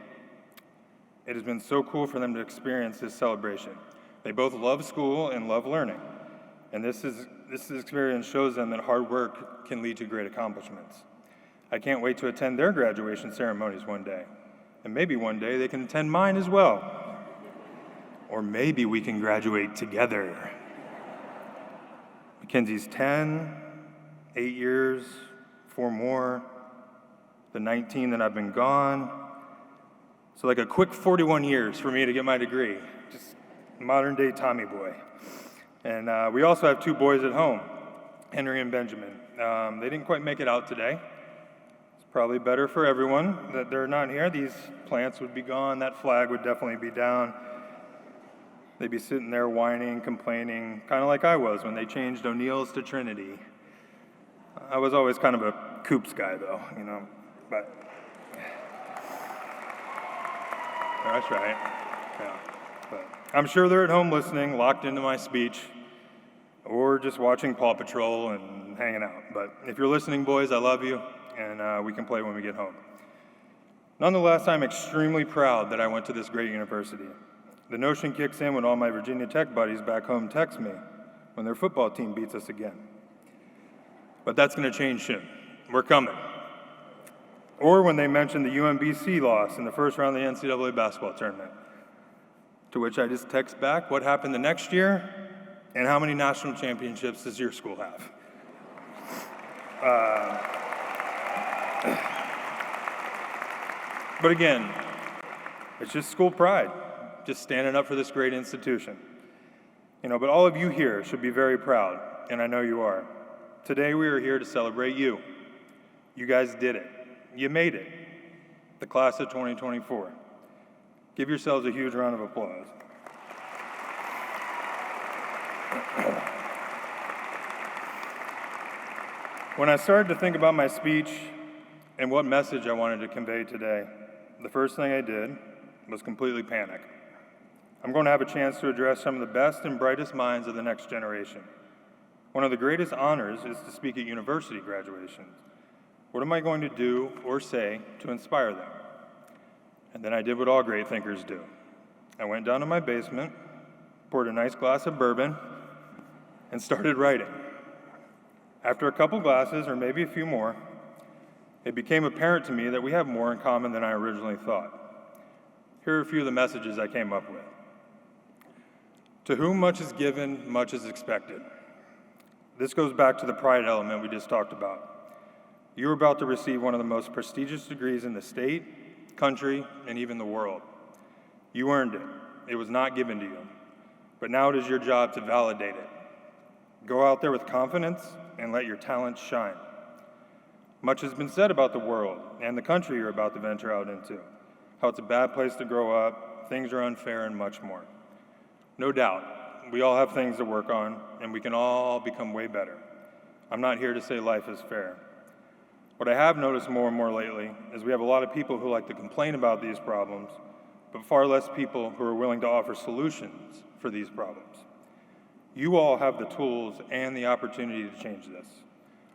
S10: It has been so cool for them to experience this celebration. They both love school and love learning. And this experience shows them that hard work can lead to great accomplishments. I can't wait to attend their graduation ceremonies one day. And maybe one day they can attend mine as well. Or maybe we can graduate together. Mackenzie's 10, 8 years, 4 more, the 19 that I've been gone. So like a quick 41 years for me to get my degree. Just modern day Tommy boy. And we also have 2 boys at home, Henry and Benjamin. They didn't quite make it out today. It's probably better for everyone that they're not here. These plants would be gone. That flag would definitely be down. They'd be sitting there whining, complaining, kind of like I was when they changed O'Neill's to Trinity. I was always kind of a Coops guy, though, you know, but that's right. Yeah. But I'm sure they're at home listening, locked into my speech, or just watching Paw Patrol and hanging out. But if you're listening, boys, I love you, and we can play when we get home. Nonetheless, I'm extremely proud that I went to this great university. The notion kicks in when all my Virginia Tech buddies back home text me when their football team beats us again. But that's going to change soon. We're coming. Or when they mention the UMBC loss in the first round of the NCAA basketball tournament. To which I just text back, what happened the next year, and how many national championships does your school have? But again, it's just school pride, just standing up for this great institution. You know, but all of you here should be very proud, and I know you are. Today we are here to celebrate you. You guys did it. You made it. The class of 2024. Give yourselves a huge round of applause. When I started to think about my speech and what message I wanted to convey today, the first thing I did was completely panic. I'm going to have a chance to address some of the best and brightest minds of the next generation. One of the greatest honors is to speak at university graduations. What am I going to do or say to inspire them? And then I did what all great thinkers do. I went down to my basement, poured a nice glass of bourbon, and started writing. After a couple glasses, or maybe a few more, it became apparent to me that we have more in common than I originally thought. Here are a few of the messages I came up with. To whom much is given, much is expected. This goes back to the pride element we just talked about. You're about to receive one of the most prestigious degrees in the state, country, and even the world. You earned it. It was not given to you. But now it is your job to validate it. Go out there with confidence and let your talents shine. Much has been said about the world and the country you're about to venture out into, how it's a bad place to grow up, things are unfair, and much more. No doubt, we all have things to work on, and we can all become way better. I'm not here to say life is fair. What I have noticed more and more lately is we have a lot of people who like to complain about these problems, but far less people who are willing to offer solutions for these problems. You all have the tools and the opportunity to change this,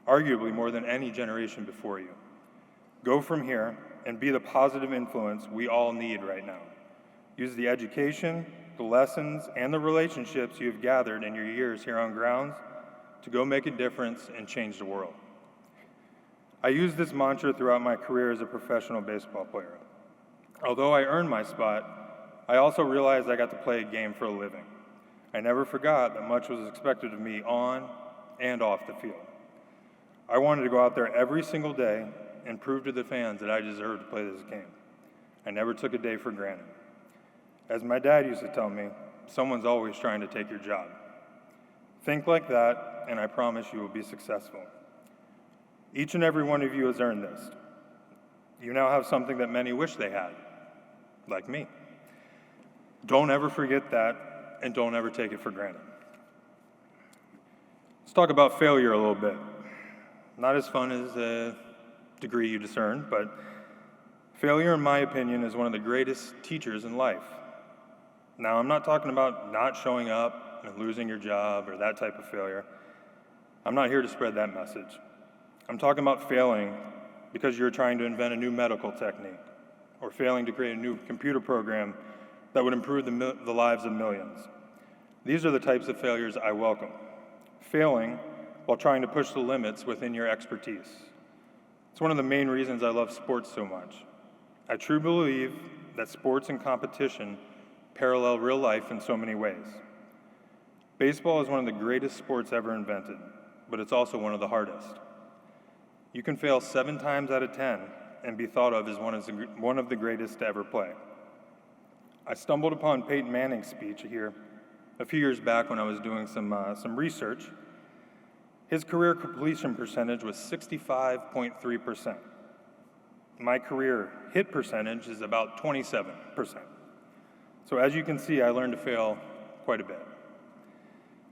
S10: arguably more than any generation before you. Go from here and be the positive influence we all need right now. Use the education, the lessons, and the relationships you have gathered in your years here on grounds to go make a difference and change the world. I used this mantra throughout my career as a professional baseball player. Although I earned my spot, I also realized I got to play a game for a living. I never forgot that much was expected of me on and off the field. I wanted to go out there every single day and prove to the fans that I deserved to play this game. I never took a day for granted. As my dad used to tell me, someone's always trying to take your job. Think like that, and I promise you will be successful. Each and every one of you has earned this. You now have something that many wish they had, like me. Don't ever forget that, and don't ever take it for granted. Let's talk about failure a little bit. Not as fun as a degree you just earned, but failure, in my opinion, is one of the greatest teachers in life. Now, I'm not talking about not showing up and losing your job or that type of failure. I'm not here to spread that message. I'm talking about failing because you're trying to invent a new medical technique or failing to create a new computer program that would improve the lives of millions. These are the types of failures I welcome. Failing while trying to push the limits within your expertise. It's one of the main reasons I love sports so much. I truly believe that sports and competition parallel real life in so many ways. Baseball is one of the greatest sports ever invented, but it's also one of the hardest. You can fail 7 times out of 10 and be thought of as one of the greatest to ever play. I stumbled upon Peyton Manning's speech here a few years back when I was doing some research. His career completion percentage was 65.3%. My career hit percentage is about 27%. So as you can see, I learned to fail quite a bit.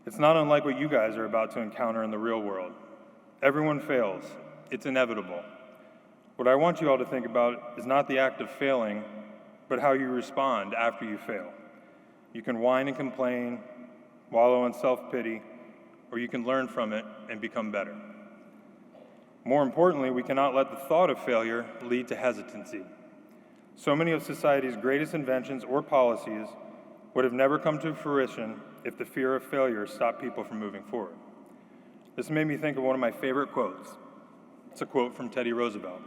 S10: It's not unlike what you guys are about to encounter in the real world. Everyone fails. It's inevitable. What I want you all to think about is not the act of failing, but how you respond after you fail. You can whine and complain, wallow in self-pity, or you can learn from it and become better. More importantly, we cannot let the thought of failure lead to hesitancy. So many of society's greatest inventions or policies would have never come to fruition if the fear of failure stopped people from moving forward. This made me think of one of my favorite quotes. It's a quote from Teddy Roosevelt.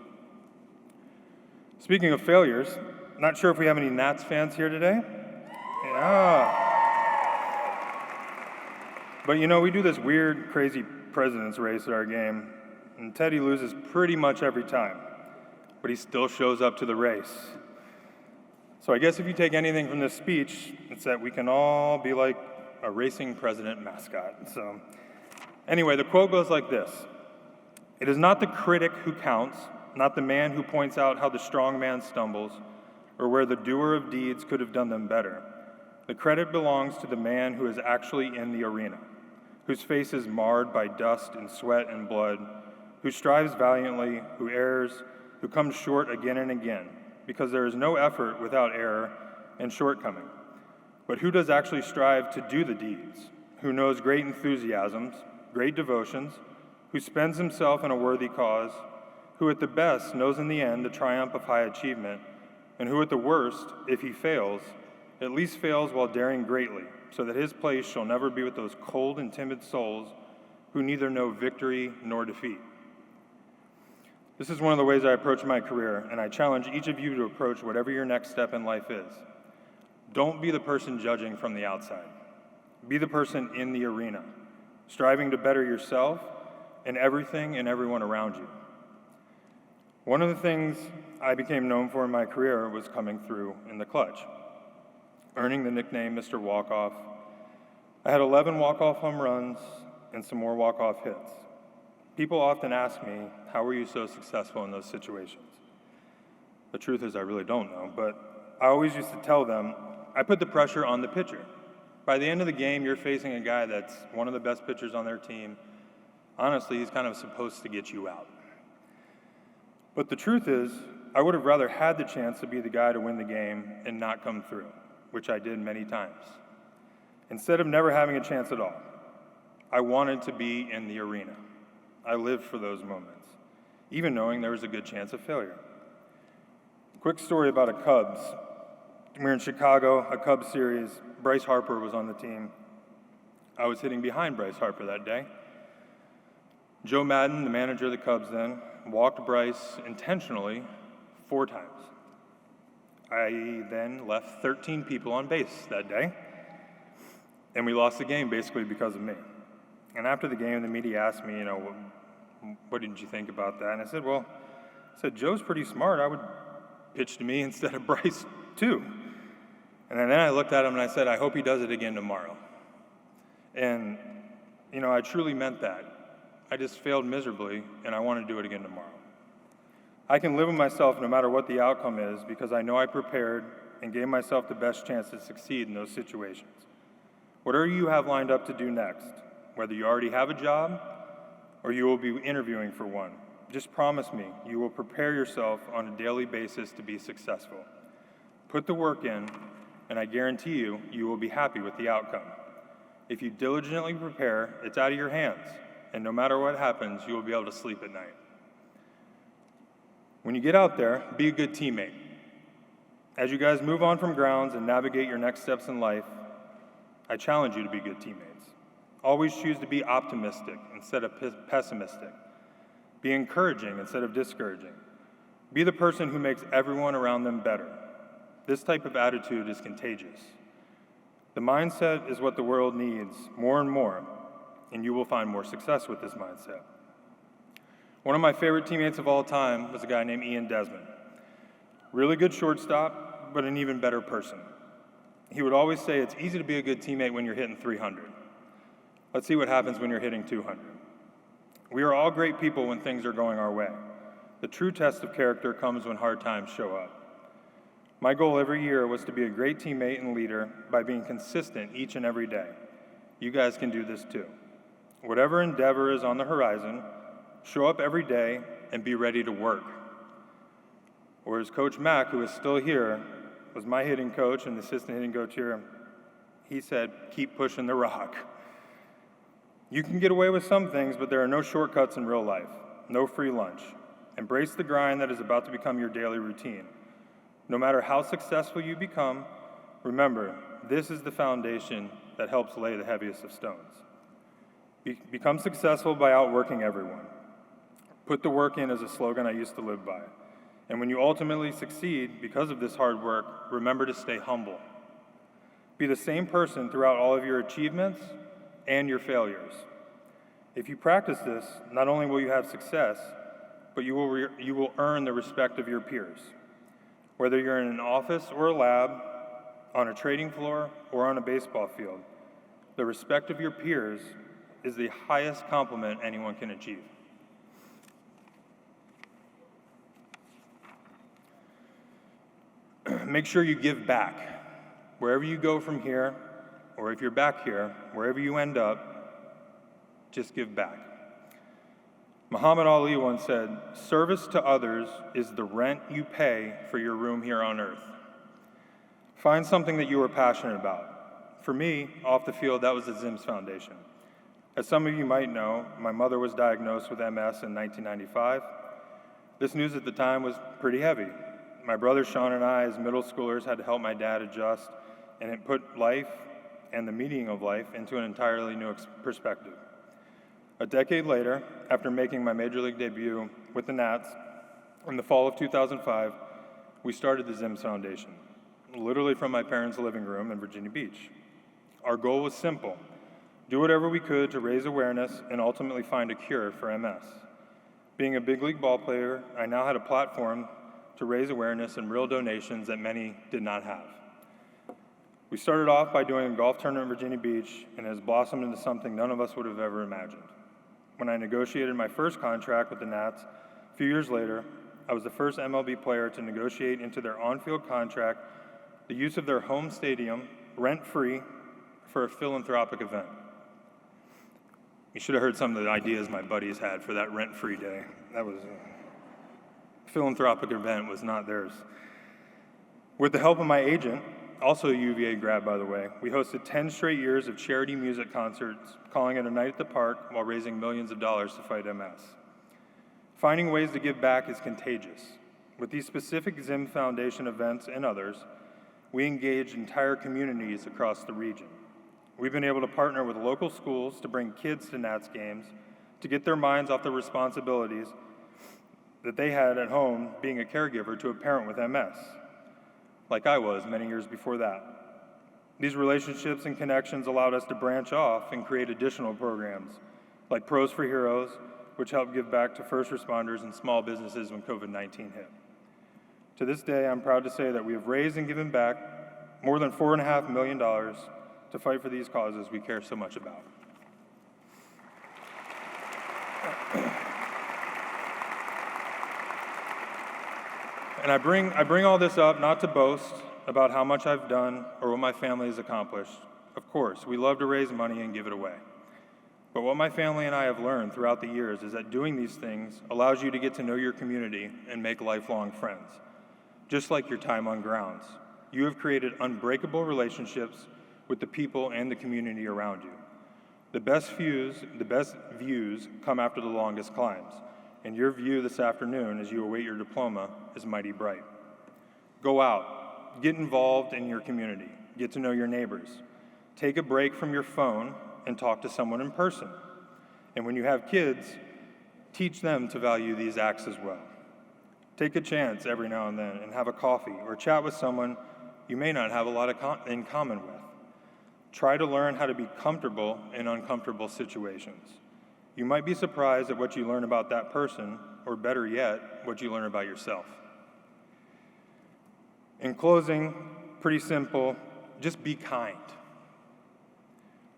S10: Speaking of failures, not sure if we have any Nats fans here today? Yeah. But you know, we do this weird, crazy president's race at our game, and Teddy loses pretty much every time, but he still shows up to the race. So I guess if you take anything from this speech, it's that we can all be like a racing president mascot. So anyway, the quote goes like this: "It is not the critic who counts, not the man who points out how the strong man stumbles, or where the doer of deeds could have done them better. The credit belongs to the man who is actually in the arena, whose face is marred by dust and sweat and blood, who strives valiantly, who errs, who comes short again and again, because there is no effort without error and shortcoming. But who does actually strive to do the deeds, who knows great enthusiasms, great devotions, who spends himself in a worthy cause, who at the best knows in the end the triumph of high achievement, and who at the worst, if he fails, at least fails while daring greatly, so that his place shall never be with those cold and timid souls who neither know victory nor defeat." This is one of the ways I approach my career, and I challenge each of you to approach whatever your next step in life is. Don't be the person judging from the outside. Be the person in the arena, striving to better yourself and everything and everyone around you. One of the things I became known for in my career was coming through in the clutch, earning the nickname Mr. Walk-Off. I had 11 walk-off home runs and some more walk-off hits. People often ask me, how were you so successful in those situations? The truth is I really don't know, but I always used to tell them, I put the pressure on the pitcher. By the end of the game, you're facing a guy that's one of the best pitchers on their team. Honestly, he's kind of supposed to get you out. But the truth is, I would have rather had the chance to be the guy to win the game and not come through, which I did many times. Instead of never having a chance at all, I wanted to be in the arena. I lived for those moments, even knowing there was a good chance of failure. Quick story about a Cubs. We were in Chicago, a Cubs series. Bryce Harper was on the team. I was hitting behind Bryce Harper that day. Joe Madden, the manager of the Cubs then, walked Bryce intentionally 4 times. I then left 13 people on base that day, and we lost the game basically because of me. And after the game, the media asked me, what did you think about that? And I said, Joe's pretty smart. I would pitch to me instead of Bryce too. And then I looked at him and I said, I hope he does it again tomorrow. And, I truly meant that. I just failed miserably, and I want to do it again tomorrow. I can live with myself no matter what the outcome is because I know I prepared and gave myself the best chance to succeed in those situations. Whatever you have lined up to do next, whether you already have a job or you will be interviewing for one, just promise me you will prepare yourself on a daily basis to be successful. Put the work in, and I guarantee you, you will be happy with the outcome. If you diligently prepare, it's out of your hands, and no matter what happens, you will be able to sleep at night. When you get out there, be a good teammate. As you guys move on from grounds and navigate your next steps in life, I challenge you to be good teammates. Always choose to be optimistic instead of pessimistic. Be encouraging instead of discouraging. Be the person who makes everyone around them better. This type of attitude is contagious. The mindset is what the world needs more and more, and you will find more success with this mindset. One of my favorite teammates of all time was a guy named Ian Desmond. Really good shortstop, but an even better person. He would always say, it's easy to be a good teammate when you're hitting 300. Let's see what happens when you're hitting 200. We are all great people when things are going our way. The true test of character comes when hard times show up. My goal every year was to be a great teammate and leader by being consistent each and every day. You guys can do this too. Whatever endeavor is on the horizon, show up every day and be ready to work. Or as Coach Mack, who is still here, was my hitting coach and the assistant hitting coach here, he said, keep pushing the rock. You can get away with some things, but there are no shortcuts in real life, no free lunch. Embrace the grind that is about to become your daily routine. No matter how successful you become, remember, this is the foundation that helps lay the heaviest of stones. Become successful by outworking everyone. Put the work in is a slogan I used to live by. And when you ultimately succeed because of this hard work, remember to stay humble. Be the same person throughout all of your achievements and your failures. If you practice this, not only will you have success, but you will earn the respect of your peers. Whether you're in an office or a lab, on a trading floor, or on a baseball field, the respect of your peers is the highest compliment anyone can achieve. Make sure you give back. Wherever you go from here, or if you're back here, wherever you end up, just give back. Muhammad Ali once said, service to others is the rent you pay for your room here on earth. Find something that you are passionate about. For me, off the field, that was the Zims Foundation. As some of you might know, my mother was diagnosed with MS in 1995. This news at the time was pretty heavy. My brother Sean and I, as middle schoolers, had to help my dad adjust, and it put life and the meaning of life into an entirely new perspective. A decade later, after making my major league debut with the Nats in the fall of 2005, we started the Zims Foundation, literally from my parents' living room in Virginia Beach. Our goal was simple: do whatever we could to raise awareness and ultimately find a cure for MS. Being a big league ball player, I now had a platform to raise awareness and real donations that many did not have. We started off by doing a golf tournament in Virginia Beach, and it has blossomed into something none of us would have ever imagined. When I negotiated my first contract with the Nats, a few years later, I was the first MLB player to negotiate into their on-field contract the use of their home stadium, rent-free, for a philanthropic event. You should have heard some of the ideas my buddies had for that rent-free day. That was a philanthropic event, was not theirs. With the help of my agent, also a UVA grad, by the way, we hosted 10 straight years of charity music concerts, calling it a night at the park while raising millions of dollars to fight MS. Finding ways to give back is contagious. With these specific Zims Foundation events and others, we engaged entire communities across the region. We've been able to partner with local schools to bring kids to Nats games to get their minds off the responsibilities that they had at home being a caregiver to a parent with MS, like I was many years before that. These relationships and connections allowed us to branch off and create additional programs, like Pros for Heroes, which helped give back to first responders and small businesses when COVID-19 hit. To this day, I'm proud to say that we have raised and given back more than $4.5 million to fight for these causes we care so much about. And I bring all this up not to boast about how much I've done or what my family has accomplished. Of course, we love to raise money and give it away. But what my family and I have learned throughout the years is that doing these things allows you to get to know your community and make lifelong friends. Just like your time on grounds, you have created unbreakable relationships with the people and the community around you. The best views come after the longest climbs, and your view this afternoon as you await your diploma is mighty bright. Go out, get involved in your community, get to know your neighbors. Take a break from your phone and talk to someone in person. And when you have kids, teach them to value these acts as well. Take a chance every now and then and have a coffee or chat with someone you may not have a lot in common with. Try to learn how to be comfortable in uncomfortable situations. You might be surprised at what you learn about that person, or better yet, what you learn about yourself. In closing, pretty simple, just be kind.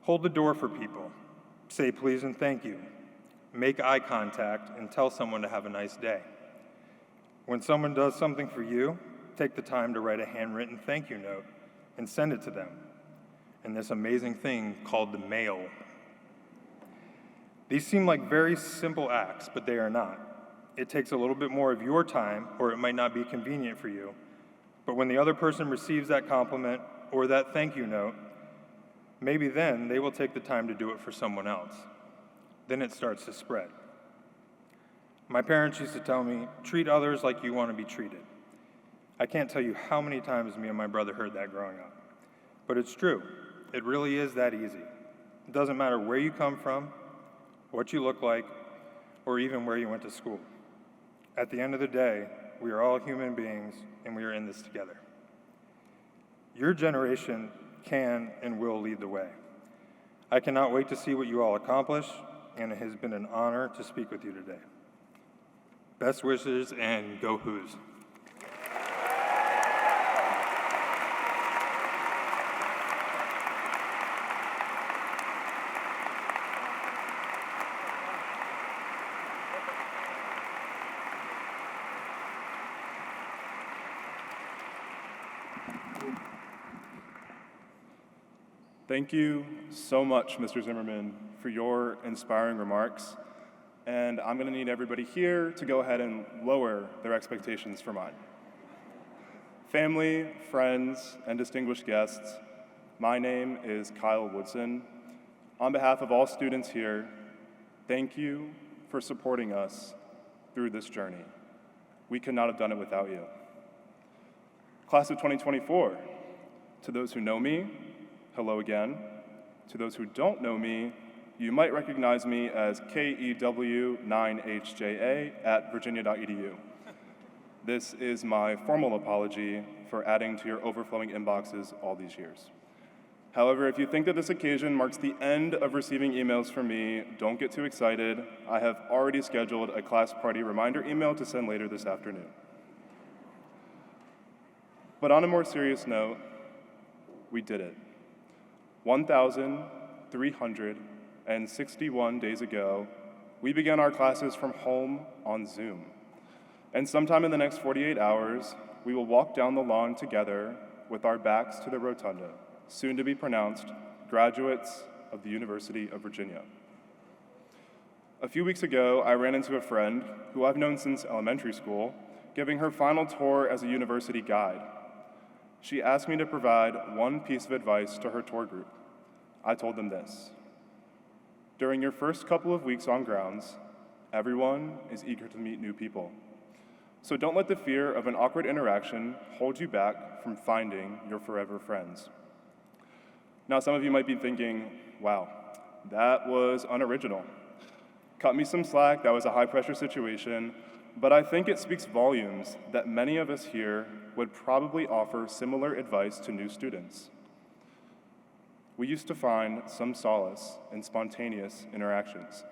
S10: Hold the door for people. Say please and thank you. Make eye contact and tell someone to have a nice day. When someone does something for you, take the time to write a handwritten thank you note and send it to them in this amazing thing called the mail. These seem like very simple acts, but they are not. It takes a little bit more of your time, or it might not be convenient for you. But when the other person receives that compliment or that thank you note, maybe then they will take the time to do it for someone else. Then it starts to spread. My parents used to tell me, treat others like you want to be treated. I can't tell you how many times me and my brother heard that growing up. But it's true. It really is that easy. It doesn't matter where you come from, what you look like, or even where you went to school. At the end of the day, we are all human beings, and we are in this together. Your generation can and will lead the way. I cannot wait to see what you all accomplish, and it has been an honor to speak with you today. Best wishes, and go Hoos.
S11: Thank you so much, Mr. Zimmerman, for your inspiring remarks. And I'm going to need everybody here to go ahead and lower their expectations for mine. Family, friends, and distinguished guests, my name is Kyle Woodson. On behalf of all students here, thank you for supporting us through this journey. We could not have done it without you. Class of 2024, to those who know me, hello again. To those who don't know me, you might recognize me as KEW9HJA@virginia.edu. This is my formal apology for adding to your overflowing inboxes all these years. However, if you think that this occasion marks the end of receiving emails from me, don't get too excited. I have already scheduled a class party reminder email to send later this afternoon. But on a more serious note, we did it. 1,361 days ago, we began our classes from home on Zoom. And sometime in the next 48 hours, we will walk down the lawn together with our backs to the rotunda, soon to be pronounced graduates of the University of Virginia. A few weeks ago, I ran into a friend who I've known since elementary school, giving her final tour as a university guide. She asked me to provide one piece of advice to her tour group. I told them this: during your first couple of weeks on grounds, everyone is eager to meet new people. So don't let the fear of an awkward interaction hold you back from finding your forever friends. Now, some of you might be thinking, wow, that was unoriginal. Cut me some slack, that was a high-pressure situation, but I think it speaks volumes that many of us here would probably offer similar advice to new students. We used to find some solace in spontaneous interactions.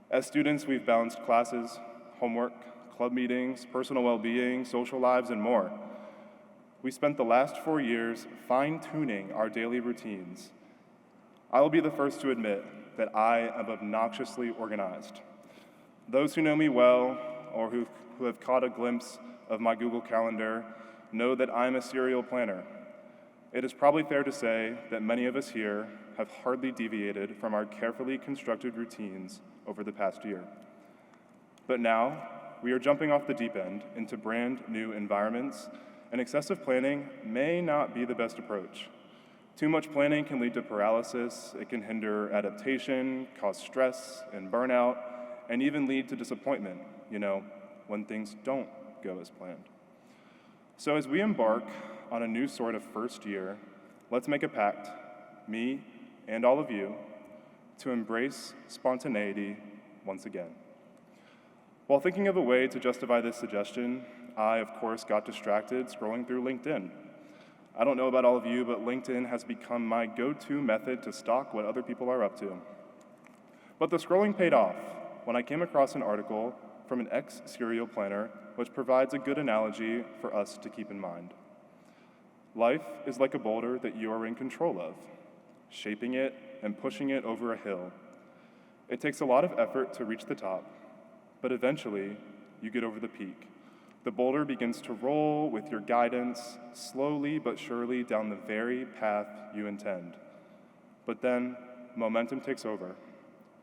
S11: As students, we've balanced classes, homework, club meetings, personal well-being, social lives, and more. We spent the last 4 years fine-tuning our daily routines. I will be the first to admit that I am obnoxiously organized. Those who know me well, or who have caught a glimpse of my Google Calendar know that I'm a serial planner. It is probably fair to say that many of us here have hardly deviated from our carefully constructed routines over the past year. But now, we are jumping off the deep end into brand new environments, and excessive planning may not be the best approach. Too much planning can lead to paralysis, it can hinder adaptation, cause stress and burnout, and even lead to disappointment, when things don't go as planned. So as we embark on a new sort of first year, let's make a pact, me and all of you, to embrace spontaneity once again. While thinking of a way to justify this suggestion, I, of course, got distracted scrolling through LinkedIn. I don't know about all of you, but LinkedIn has become my go-to method to stalk what other people are up to. But the scrolling paid off when I came across an article from an ex-serial planner which provides a good analogy for us to keep in mind. Life is like a boulder that you are in control of, shaping it and pushing it over a hill. It takes a lot of effort to reach the top, but eventually you get over the peak. The boulder begins to roll with your guidance, slowly but surely down the very path you intend. But then, momentum takes over.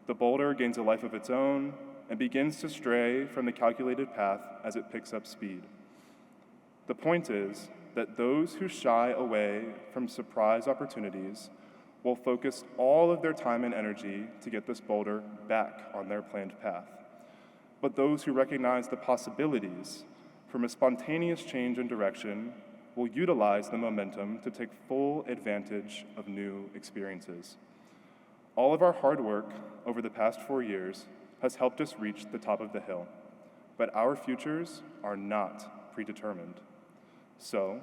S11: The boulder gains a life of its own and begins to stray from the calculated path as it picks up speed. The point is that those who shy away from surprise opportunities will focus all of their time and energy to get this boulder back on their planned path. But those who recognize the possibilities from a spontaneous change in direction will utilize the momentum to take full advantage of new experiences. All of our hard work over the past 4 years has helped us reach the top of the hill, but our futures are not predetermined. So,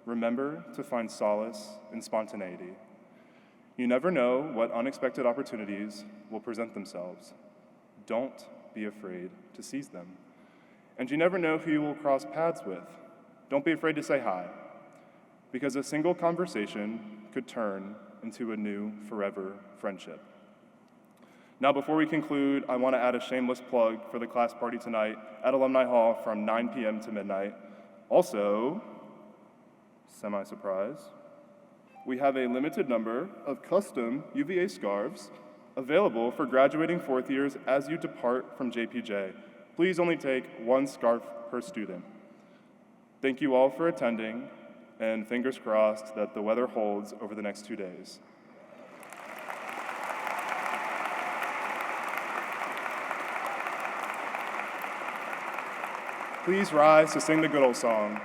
S11: remember to find solace in spontaneity. You never know what unexpected opportunities will present themselves. Don't be afraid to seize them. And you never know who you will cross paths with. Don't be afraid to say hi, because a single conversation could turn into a new forever friendship. Now, before we conclude, I want to add a shameless plug for the class party tonight at Alumni Hall from 9 p.m. to midnight. Also, semi-surprise, we have a limited number of custom UVA scarves available for graduating fourth years as you depart from JPJ. Please only take one scarf per student. Thank you all for attending, and fingers crossed that the weather holds over the next 2 days. Please rise to sing the good old song.